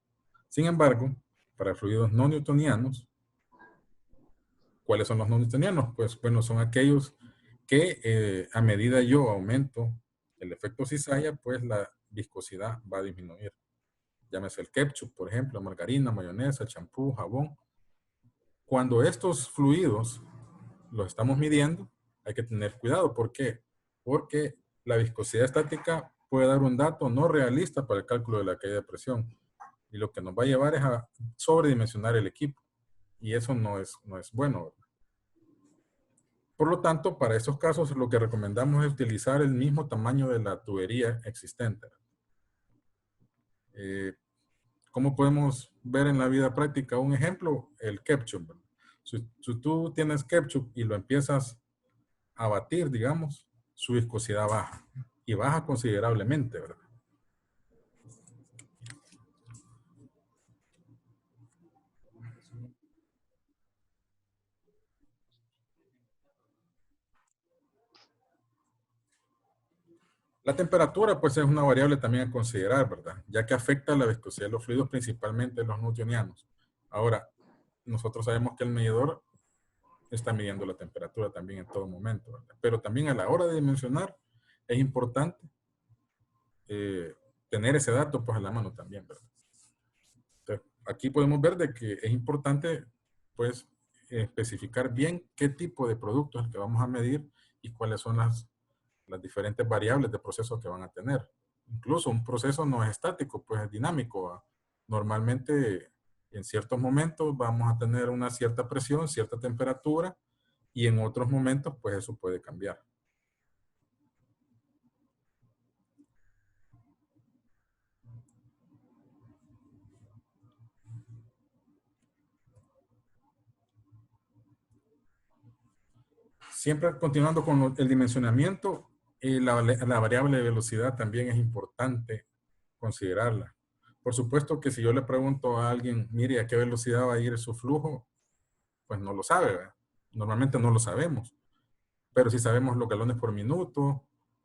Sin embargo, para fluidos no newtonianos, ¿cuáles son los no newtonianos? Pues bueno, son aquellos que a medida yo aumento el efecto cizalla, pues la viscosidad va a disminuir. Llámese el ketchup, por ejemplo, margarina, mayonesa, champú, jabón. Cuando estos fluidos los estamos midiendo, hay que tener cuidado. ¿Por qué? Porque la viscosidad estática puede dar un dato no realista para el cálculo de la caída de presión. Y lo que nos va a llevar es a sobredimensionar el equipo. Y eso no es bueno, ¿verdad? Por lo tanto, para estos casos, lo que recomendamos es utilizar el mismo tamaño de la tubería existente. ¿Cómo podemos ver en la vida práctica? Un ejemplo, el ketchup, ¿verdad? Si tú tienes ketchup y lo empiezas a batir, digamos, su viscosidad baja. Y baja considerablemente, ¿verdad? La temperatura, pues, es una variable también a considerar, ¿verdad? Ya que afecta la viscosidad de los fluidos, principalmente los newtonianos. Ahora, nosotros sabemos que el medidor está midiendo la temperatura también en todo momento, ¿verdad? Pero también a la hora de dimensionar es importante tener ese dato pues a la mano también, ¿verdad? Entonces, aquí podemos ver de que es importante pues especificar bien qué tipo de producto es el que vamos a medir y cuáles son las diferentes variables de proceso que van a tener. Incluso un proceso no es estático, pues es dinámico, ¿va? Normalmente en ciertos momentos vamos a tener una cierta presión, cierta temperatura, y en otros momentos, pues eso puede cambiar. Siempre continuando con el dimensionamiento, la variable de velocidad también es importante considerarla. Por supuesto que si yo le pregunto a alguien, mire, ¿a qué velocidad va a ir su flujo? Pues no lo sabe, ¿verdad? Normalmente no lo sabemos. Pero si sabemos los galones por minuto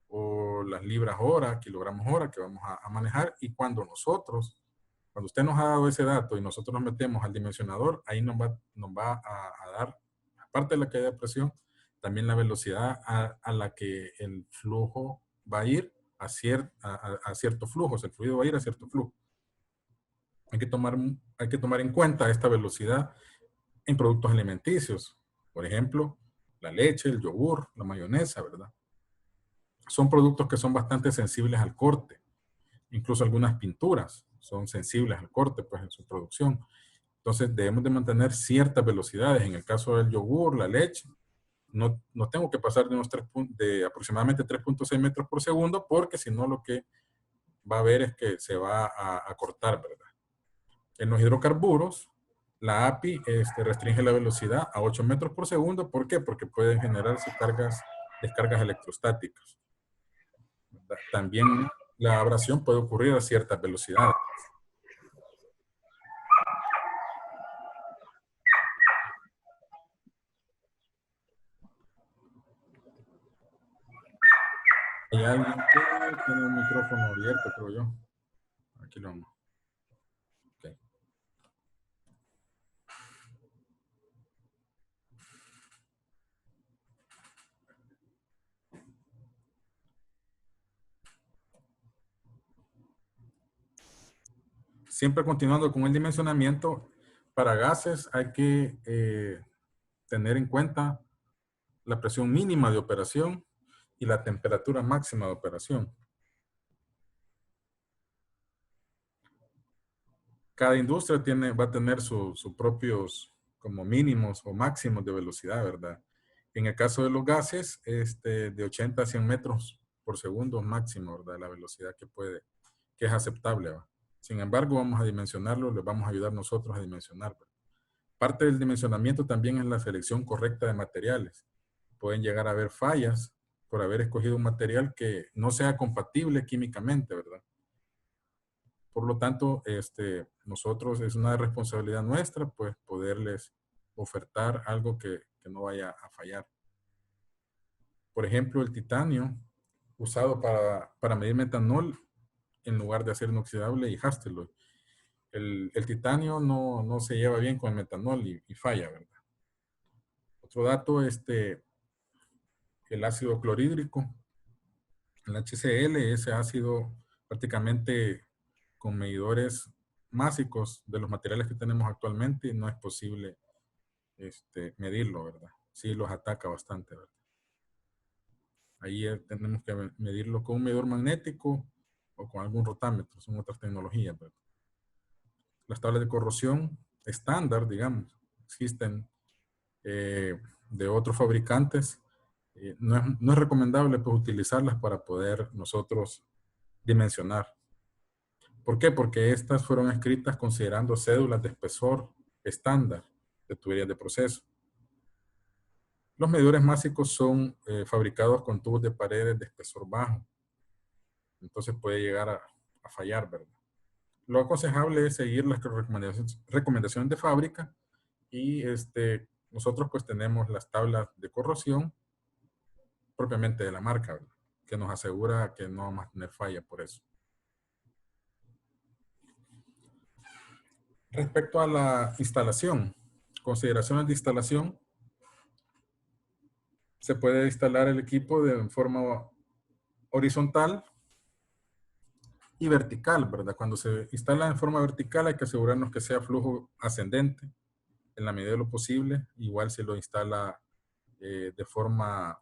o las libras hora, kilogramos hora que vamos a manejar, y cuando usted nos ha dado ese dato y nosotros nos metemos al dimensionador, ahí nos va a dar, aparte de la caída de presión, también la velocidad a la que el flujo va a ir a cierto flujo, o sea, el fluido va a ir a cierto flujo. Hay que tomar en cuenta esta velocidad en productos alimenticios. Por ejemplo, la leche, el yogur, la mayonesa, ¿verdad? Son productos que son bastante sensibles al corte. Incluso algunas pinturas son sensibles al corte, pues, en su producción. Entonces, debemos de mantener ciertas velocidades. En el caso del yogur, la leche, no tengo que pasar de aproximadamente 3.6 metros por segundo, porque si no lo que va a haber es que se va a cortar, ¿verdad? En los hidrocarburos, la API restringe la velocidad a 8 metros por segundo. ¿Por qué? Porque pueden generarse descargas electrostáticas, ¿verdad? También la abrasión puede ocurrir a ciertas velocidades. Hay alguien que tiene un micrófono abierto, creo yo. Aquí lo vamos. Okay. siempre continuando con el dimensionamiento, para gases hay que tener en cuenta la presión mínima de operación y la temperatura máxima de operación. Cada industria va a tener sus propios como mínimos o máximos de velocidad, ¿verdad? En el caso de los gases, de 80 a 100 metros por segundo máximo, ¿verdad? La velocidad que es aceptable, ¿verdad? Sin embargo, vamos a dimensionarlo, les vamos a ayudar nosotros a dimensionar, ¿verdad? Parte del dimensionamiento también es la selección correcta de materiales. Pueden llegar a haber fallas por haber escogido un material que no sea compatible químicamente, ¿verdad? Por lo tanto, nosotros es una responsabilidad nuestra, pues, poderles ofertar algo que no vaya a fallar. Por ejemplo, el titanio usado para medir metanol en lugar de acero inoxidable y Hastelloy. El titanio no se lleva bien con el metanol y falla, ¿verdad? Otro dato, el ácido clorhídrico, el HCl, ese ácido prácticamente con medidores másicos de los materiales que tenemos actualmente, no es posible medirlo, ¿verdad? Sí los ataca bastante, ¿verdad? Ahí tenemos que medirlo con un medidor magnético o con algún rotámetro, son otras tecnologías, ¿verdad? Las tablas de corrosión estándar, digamos, existen de otros fabricantes. No es recomendable pues, utilizarlas para poder nosotros dimensionar. ¿Por qué? Porque estas fueron escritas considerando cédulas de espesor estándar de tuberías de proceso. Los medidores másicos son fabricados con tubos de paredes de espesor bajo. Entonces puede llegar a fallar, ¿verdad? Lo aconsejable es seguir las recomendaciones de fábrica y nosotros pues tenemos las tablas de corrosión propiamente de la marca, ¿verdad? Que nos asegura que no vamos a tener falla por eso. Respecto a la instalación, consideraciones de instalación, se puede instalar el equipo de forma horizontal y vertical, ¿verdad? Cuando se instala en forma vertical hay que asegurarnos que sea flujo ascendente en la medida de lo posible, igual se lo instala de forma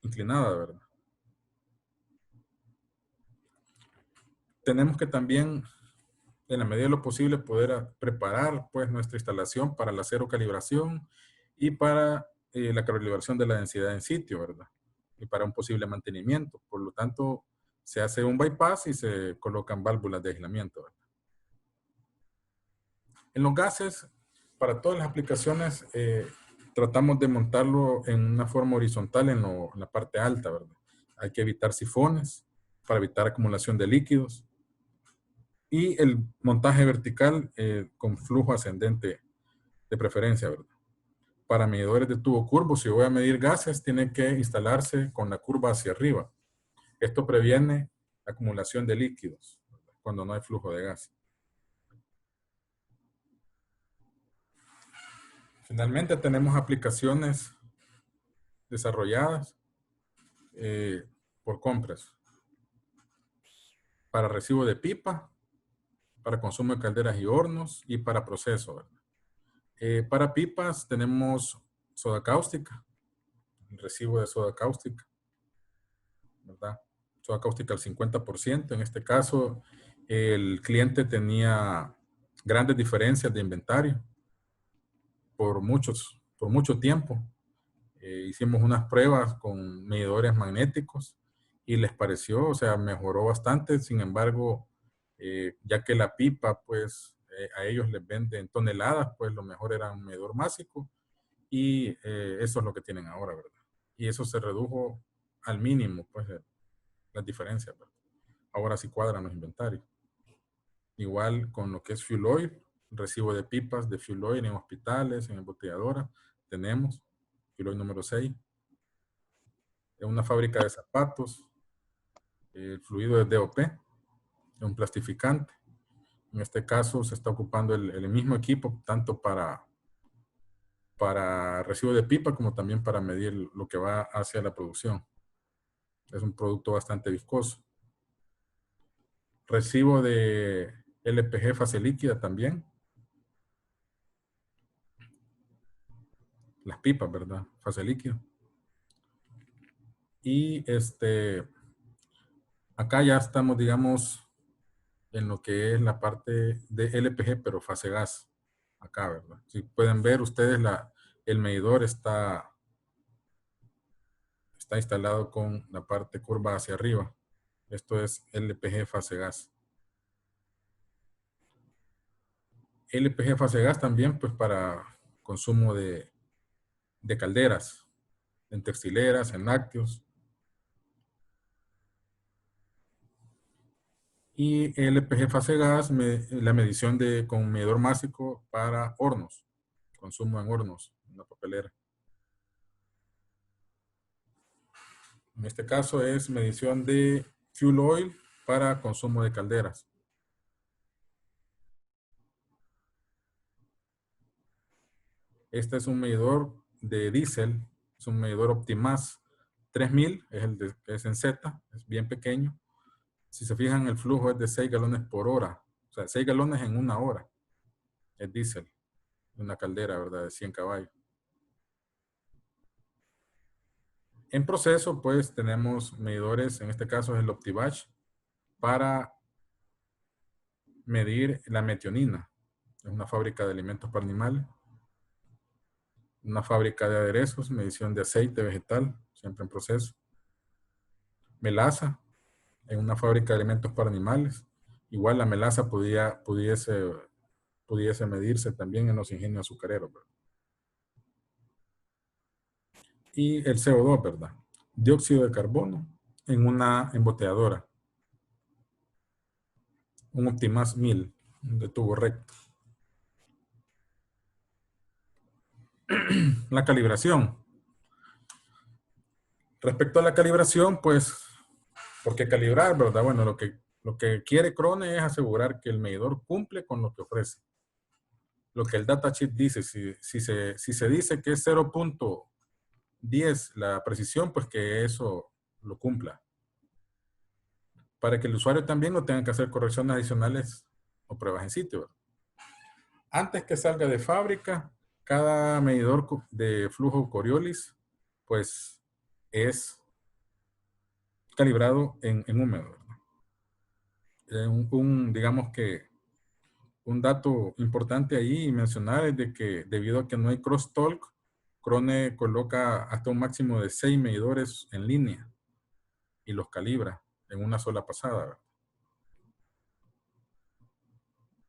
inclinada, ¿verdad? Tenemos que también, en la medida de lo posible, poder preparar pues nuestra instalación para la cero calibración y para la calibración de la densidad en sitio, ¿verdad? Y para un posible mantenimiento. Por lo tanto, se hace un bypass y se colocan válvulas de aislamiento, ¿verdad? En los gases, para todas las aplicaciones, tratamos de montarlo en una forma horizontal en la parte alta, ¿verdad? Hay que evitar sifones para evitar acumulación de líquidos. Y el montaje vertical con flujo ascendente de preferencia, ¿verdad? Para medidores de tubo curvo, si voy a medir gases, tiene que instalarse con la curva hacia arriba. Esto previene acumulación de líquidos, ¿verdad? Cuando no hay flujo de gas. Finalmente tenemos aplicaciones desarrolladas por Compress para recibo de pipa, para consumo de calderas y hornos y para proceso, ¿verdad? Para pipas tenemos soda cáustica, el recibo de soda cáustica, ¿verdad? Soda cáustica al 50%. En este caso, el cliente tenía grandes diferencias de inventario por mucho tiempo. Hicimos unas pruebas con medidores magnéticos y les pareció, o sea, mejoró bastante. Sin embargo, ya que la pipa, pues, a ellos les venden toneladas, pues lo mejor era un medidor másico y eso es lo que tienen ahora, ¿verdad? Y eso se redujo al mínimo, pues, las diferencias, ¿verdad? Ahora sí cuadran los inventarios. Igual con lo que es fuel oil, recibo de pipas de fuel oil en hospitales, en embotelladoras, tenemos fuel oil número 6. En una fábrica de zapatos, el fluido es DOP, es un plastificante. En este caso se está ocupando el mismo equipo, tanto para recibo de pipa como también para medir lo que va hacia la producción. Es un producto bastante viscoso. Recibo de LPG fase líquida también. Las pipas, ¿verdad? Fase líquida. Y acá ya estamos, digamos, en lo que es la parte de LPG, pero fase gas. Acá, ¿verdad? Si pueden ver ustedes, el medidor está instalado con la parte curva hacia arriba. Esto es LPG fase gas. LPG fase gas también, pues, para consumo de calderas, en textileras, en lácteos. Y LPG fase gas, la medición con medidor másico para hornos, consumo en hornos, en la papelera. En este caso es medición de fuel oil para consumo de calderas. Este es un medidor de diésel, es un medidor Optimas 3000, es en Z, es bien pequeño. Si se fijan, el flujo es de 6 galones por hora, o sea, 6 galones en una hora. Es diésel, una caldera, ¿verdad? De 100 caballos. En proceso, pues, tenemos medidores, en este caso es el OptiBatch, para medir la metionina. Es una fábrica de alimentos para animales. Una fábrica de aderezos, medición de aceite vegetal, siempre en proceso. Melaza, en una fábrica de alimentos para animales. Igual la melaza pudiese medirse también en los ingenios azucareros, ¿verdad? Y el CO2, ¿verdad? Dióxido de carbono en una embotelladora. Un Optimas 1000 de tubo recto. La calibración. Respecto a la calibración, pues, ¿por qué calibrar, verdad? Bueno, lo que quiere Krone es asegurar que el medidor cumple con lo que ofrece. Lo que el datasheet dice, si se dice que es 0.10 la precisión, pues que eso lo cumpla. Para que el usuario también no tenga que hacer correcciones adicionales o pruebas en sitio, ¿verdad? Antes que salga de fábrica, cada medidor de flujo Coriolis, pues, es calibrado en húmedo. Digamos que un dato importante ahí y mencionar es de que debido a que no hay crosstalk, Krone coloca hasta un máximo de 6 medidores en línea y los calibra en una sola pasada, ¿verdad?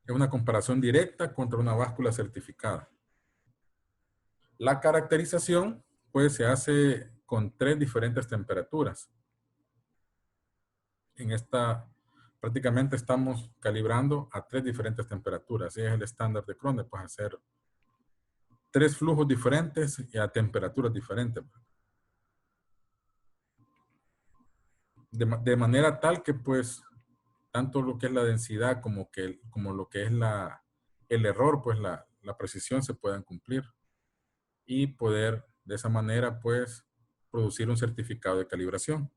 Es una comparación directa contra una báscula certificada. La caracterización, pues, se hace con 3 diferentes temperaturas. En esta, prácticamente estamos calibrando a 3 diferentes temperaturas. Es el estándar de Krone, pues, hacer 3 flujos diferentes y a temperaturas diferentes. De manera tal que, pues, tanto lo que es la densidad como lo que es el error, pues la precisión se puedan cumplir y poder de esa manera, pues, producir un certificado de calibración.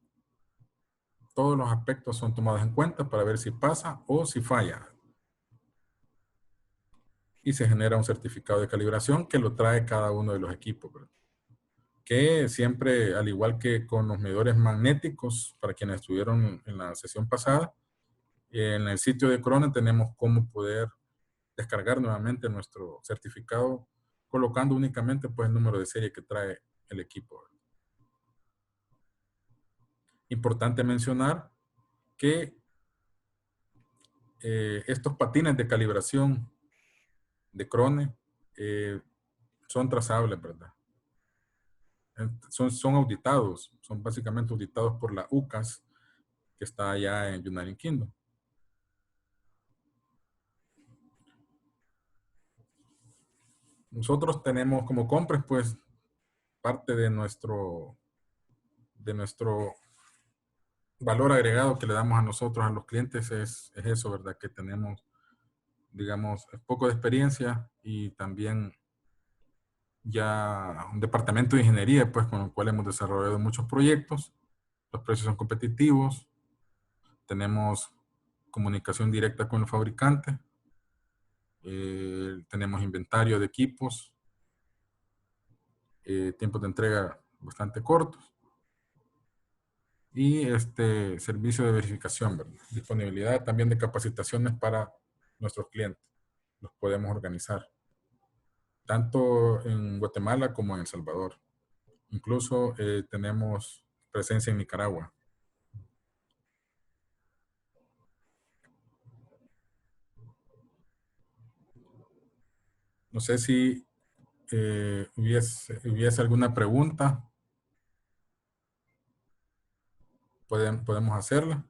Todos los aspectos son tomados en cuenta para ver si pasa o si falla. Y se genera un certificado de calibración que lo trae cada uno de los equipos, ¿verdad? Que siempre, al igual que con los medidores magnéticos, para quienes estuvieron en la sesión pasada, en el sitio de Krone tenemos cómo poder descargar nuevamente nuestro certificado colocando únicamente, pues, el número de serie que trae el equipo. Importante mencionar que estos patines de calibración de Krone son trazables, ¿verdad? Son auditados, son básicamente auditados por la UCAS que está allá en United Kingdom. Nosotros tenemos como Compres, pues, parte de nuestro valor agregado que le damos a nosotros, a los clientes, es eso, ¿verdad? Que tenemos, digamos, poco de experiencia y también ya un departamento de ingeniería, pues, con el cual hemos desarrollado muchos proyectos. Los precios son competitivos. Tenemos comunicación directa con el fabricante. Tenemos inventario de equipos, tiempos de entrega bastante cortos y servicio de verificación, ¿verdad? Disponibilidad también de capacitaciones para nuestros clientes. Los podemos organizar tanto en Guatemala como en El Salvador. Incluso tenemos presencia en Nicaragua. No sé si hubiese alguna pregunta. Podemos hacerla.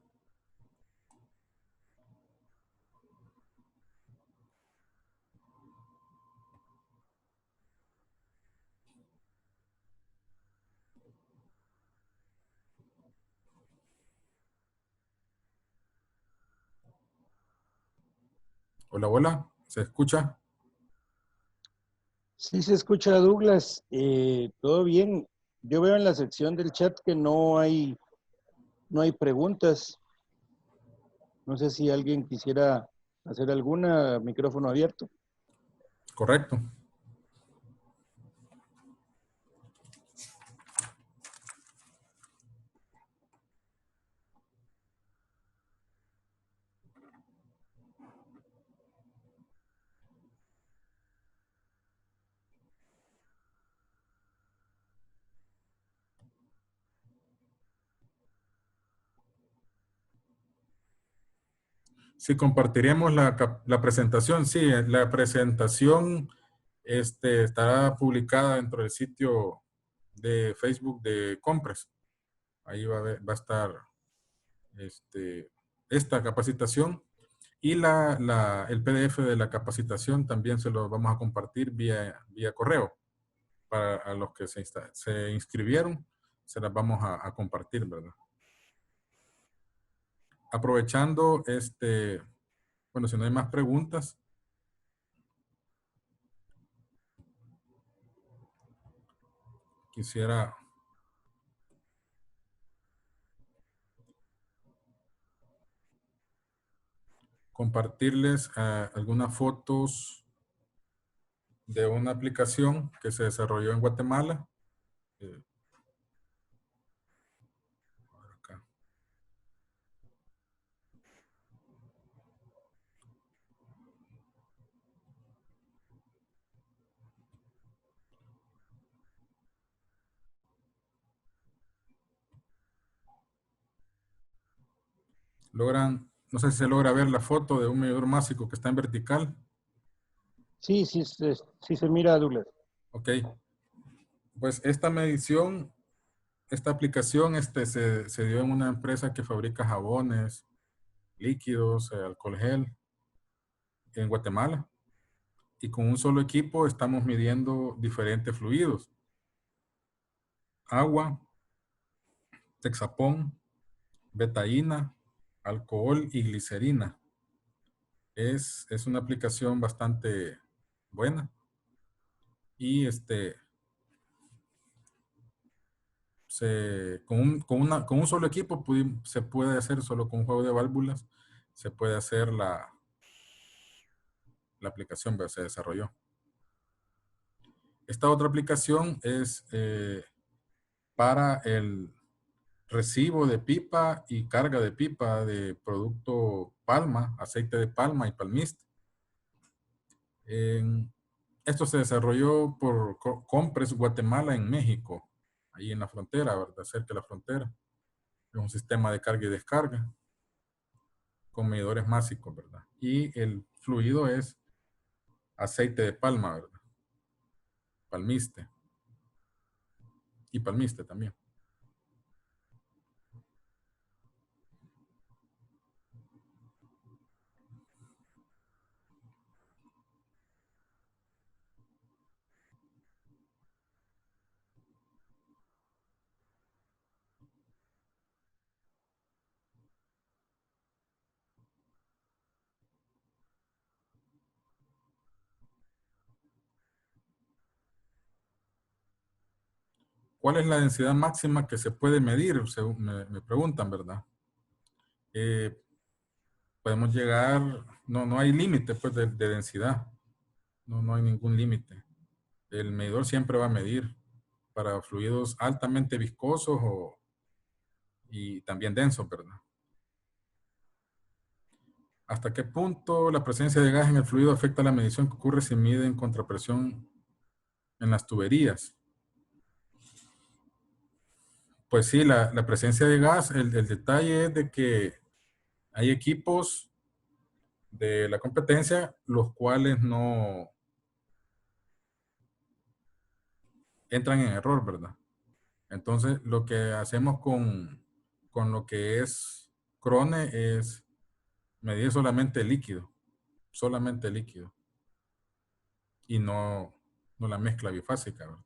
Hola, hola. ¿Se escucha? Sí se escucha, Douglas. Todo bien. Yo veo en la sección del chat que no hay preguntas. No sé si alguien quisiera hacer alguna, micrófono abierto. Correcto. Si compartiremos la presentación, sí, la presentación estará publicada dentro del sitio de Facebook de Compres. Ahí va a estar esta capacitación y el PDF de la capacitación también se lo vamos a compartir vía correo. Para a los que se inscribieron, se las vamos a compartir, ¿verdad? Aprovechando, bueno, si no hay más preguntas, quisiera compartirles algunas fotos de una aplicación que se desarrolló en Guatemala. Acá. No sé si se logra ver la foto de un medidor másico que está en vertical. Sí se mira, Douglas. Ok. Pues esta medición, esta aplicación se dio en una empresa que fabrica jabones, líquidos, alcohol gel en Guatemala. Y con un solo equipo estamos midiendo diferentes fluidos. Agua, texapón, betaína, alcohol y glicerina. Es una aplicación bastante buena. Y con un solo equipo se puede hacer, solo con un juego de válvulas, se puede hacer la aplicación, pero se desarrolló. Esta otra aplicación es para el recibo de pipa y carga de pipa de producto palma, aceite de palma y palmiste. Esto se desarrolló por Compres Guatemala en México, ahí en la frontera, ¿verdad? Cerca de la frontera. Es un sistema de carga y descarga con medidores másicos, ¿verdad? Y el fluido es aceite de palma, ¿verdad? Palmiste. Y palmiste también. ¿Cuál es la densidad máxima que se puede medir? Me preguntan, ¿verdad? podemos llegar, no hay límite pues de densidad, no hay ningún límite. El medidor siempre va a medir para fluidos altamente viscosos y también densos, ¿verdad? ¿Hasta qué punto la presencia de gas en el fluido afecta la medición que ocurre si mide en contrapresión en las tuberías? Pues sí, la presencia de gas, el detalle es de que hay equipos de la competencia los cuales no entran en error, ¿verdad? Entonces, lo que hacemos con lo que es Crone es medir solamente el líquido, y no la mezcla bifásica, ¿verdad?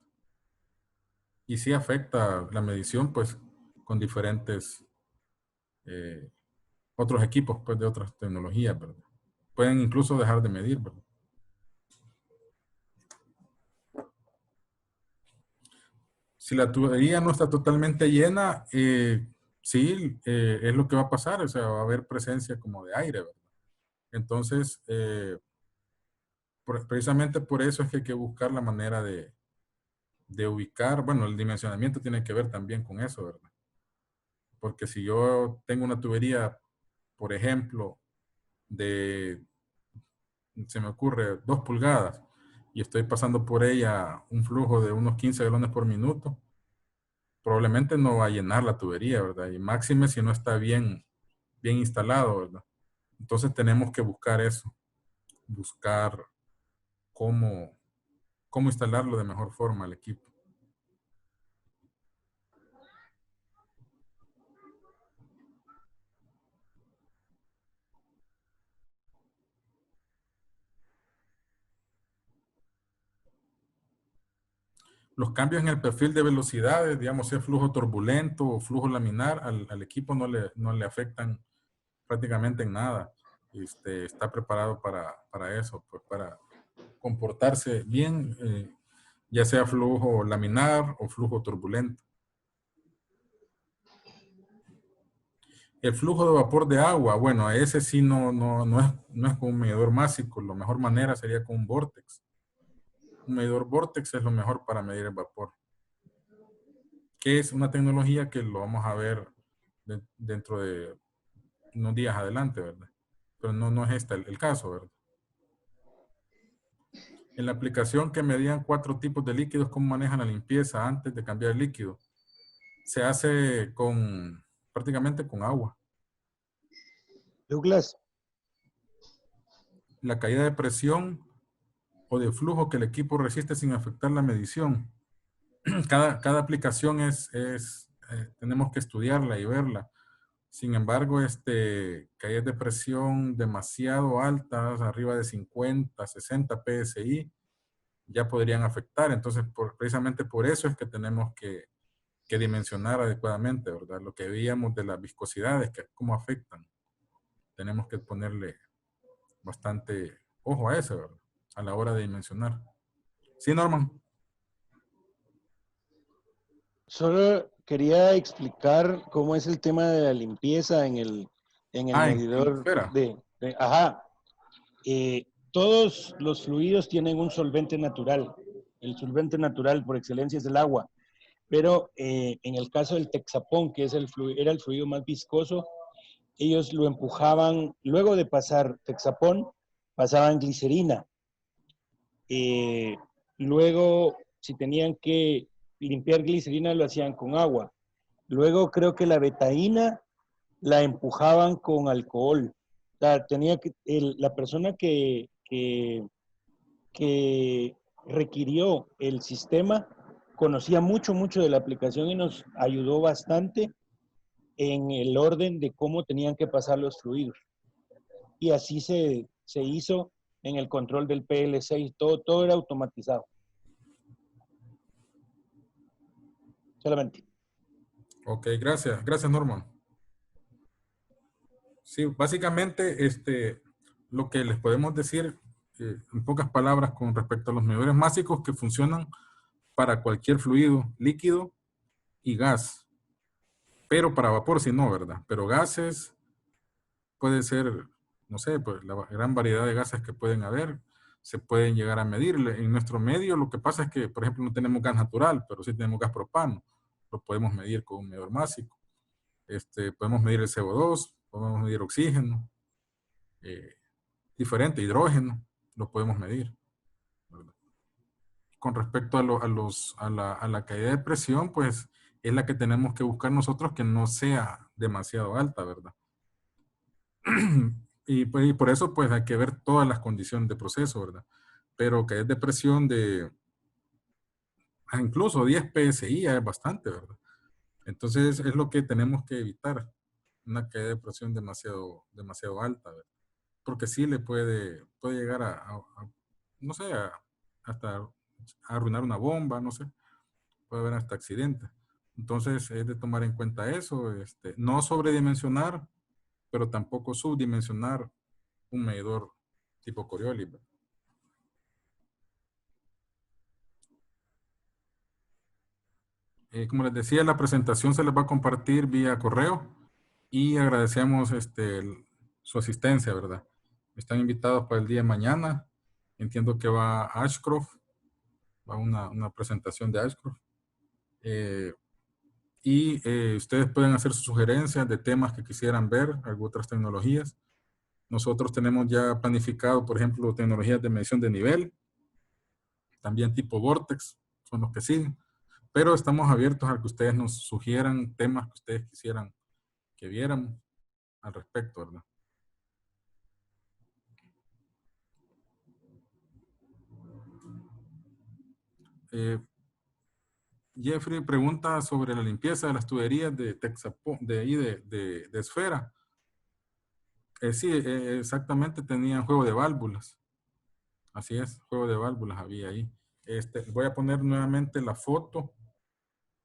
Y sí afecta la medición, pues, con diferentes otros equipos, pues, de otras tecnologías, ¿verdad? Pueden incluso dejar de medir, ¿verdad? Si la tubería no está totalmente llena, sí, es lo que va a pasar, o sea, va a haber presencia como de aire, ¿verdad? Entonces, precisamente por eso es que hay que buscar la manera de ubicar, bueno, el dimensionamiento tiene que ver también con eso, ¿verdad? Porque si yo tengo una tubería, por ejemplo, se me ocurre 2 pulgadas y estoy pasando por ella un flujo de unos 15 galones por minuto, probablemente no va a llenar la tubería, ¿verdad? Y máxime si no está bien instalado, ¿verdad? Entonces tenemos que buscar eso, buscar cómo instalarlo de mejor forma al equipo. Los cambios en el perfil de velocidades, digamos, si es flujo turbulento o flujo laminar, al equipo no le afectan prácticamente en nada. Está preparado para eso, pues para comportarse bien, ya sea flujo laminar o flujo turbulento. El flujo de vapor de agua, bueno, a ese sí no es con un medidor másico, la mejor manera sería con un vórtex. Un medidor vórtex es lo mejor para medir el vapor, que es una tecnología que lo vamos a ver dentro de unos días adelante, ¿verdad? Pero no es este el caso, ¿verdad? En la aplicación que medían 4 tipos de líquidos, ¿cómo manejan la limpieza antes de cambiar el líquido? Se hace prácticamente con agua. Douglas, La caída de presión o de flujo que el equipo resiste sin afectar la medición. Cada aplicación tenemos que estudiarla y verla. Sin embargo, caídas de presión demasiado altas, arriba de 50, 60 PSI, ya podrían afectar. Entonces, precisamente por eso es que tenemos que dimensionar adecuadamente, ¿verdad? Lo que veíamos de las viscosidades, cómo afectan. Tenemos que ponerle bastante ojo a eso, ¿verdad? A la hora de dimensionar. Sí, Norman. solo quería explicar cómo es el tema de la limpieza en el En la medidor esfera. ajá. Todos los fluidos tienen un solvente natural. El solvente natural por excelencia es el agua. Pero en el caso del Texapón, que es era el fluido más viscoso, ellos lo empujaban, luego de pasar Texapón, pasaban glicerina. Luego, si tenían que limpiar glicerina, lo hacían con agua. Luego creo que la betaína la empujaban con alcohol. O sea, la persona que requirió el sistema conocía mucho de la aplicación y nos ayudó bastante en el orden de cómo tenían que pasar los fluidos. Y así se hizo en el control del PL6, todo era automatizado. Solamente. Ok, gracias. Gracias, Norman. Sí, básicamente, lo que les podemos decir en pocas palabras con respecto a los medidores máxicos que funcionan para cualquier fluido, líquido y gas. Pero para vapor sí no, ¿verdad? Pero gases puede ser no sé, pues la gran variedad de gases que pueden haber, se pueden llegar a medir. En nuestro medio lo que pasa es que, por ejemplo, no tenemos gas natural, pero sí tenemos gas propano. Lo podemos medir con un medidor másico. Podemos medir el CO2, podemos medir oxígeno, diferente, hidrógeno, lo podemos medir, ¿verdad? Con respecto a la caída de presión, pues es la que tenemos que buscar nosotros que no sea demasiado alta, ¿verdad? Y por eso pues hay que ver todas las condiciones de proceso, ¿verdad? Pero caída de presión de incluso 10 PSI ya es bastante, ¿verdad? Entonces es lo que tenemos que evitar, una caída de presión demasiado alta, ¿verdad? Porque sí le puede llegar no sé, hasta a arruinar una bomba, no sé, puede haber hasta accidentes. Entonces es de tomar en cuenta eso, no sobredimensionar, pero tampoco subdimensionar un medidor tipo Coriolis, ¿verdad? Como les decía, la presentación se les va a compartir vía correo y agradecemos su asistencia, ¿verdad? Están invitados para el día de mañana. Entiendo que va Ashcroft, va una presentación de Ashcroft. Ustedes pueden hacer sus sugerencias de temas que quisieran ver, algunas otras tecnologías. Nosotros tenemos ya planificado, por ejemplo, tecnologías de medición de nivel, también tipo Vortex, son los que siguen. Pero estamos abiertos a que ustedes nos sugieran temas que ustedes quisieran que viéramos al respecto, ¿verdad? Jeffrey pregunta sobre la limpieza de las tuberías de Texaco, de Esfera. Sí, exactamente, tenían juego de válvulas. Así es, juego de válvulas había ahí. Voy a poner nuevamente la foto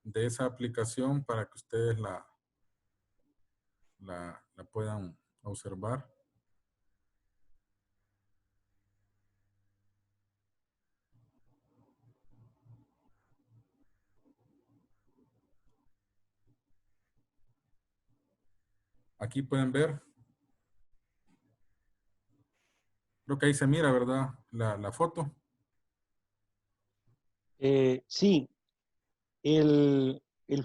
de esa aplicación para que ustedes la puedan observar. Aquí pueden ver. Creo que ahí se mira, ¿verdad? La foto. Sí, el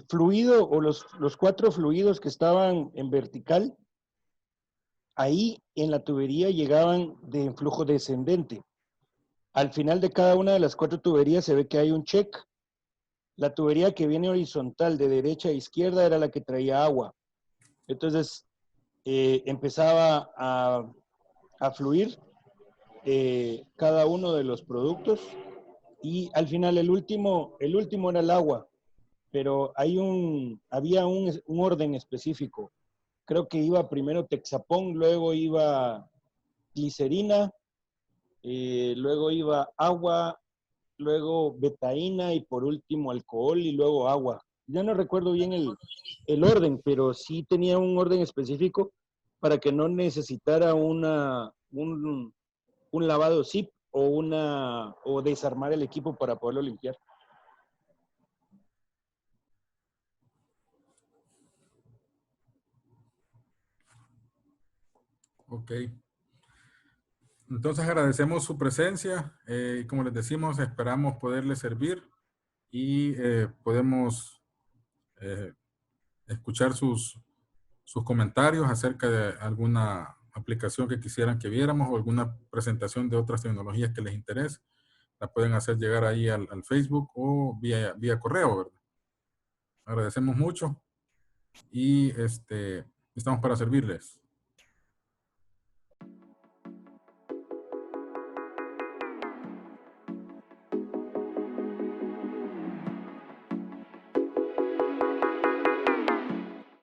fluido o los 4 fluidos que estaban en vertical, ahí en la tubería llegaban de flujo descendente. Al final de cada una de las 4 tuberías se ve que hay un check. La tubería que viene horizontal de derecha a izquierda era la que traía agua. Entonces empezaba a fluir cada uno de los productos y al final el último era el agua, pero había un orden específico. Creo que iba primero Texapón, luego iba glicerina, luego iba agua, luego betaína y por último alcohol y luego agua. Ya no recuerdo bien el orden, pero sí tenía un orden específico para que no necesitara un lavado zip o desarmar el equipo para poderlo limpiar. Ok. Entonces agradecemos su presencia. Como les decimos, esperamos poderles servir y podemos escuchar sus comentarios acerca de alguna aplicación que quisieran que viéramos o alguna presentación de otras tecnologías que les interese. La pueden hacer llegar ahí al Facebook o vía correo, ¿verdad? Agradecemos mucho y estamos para servirles.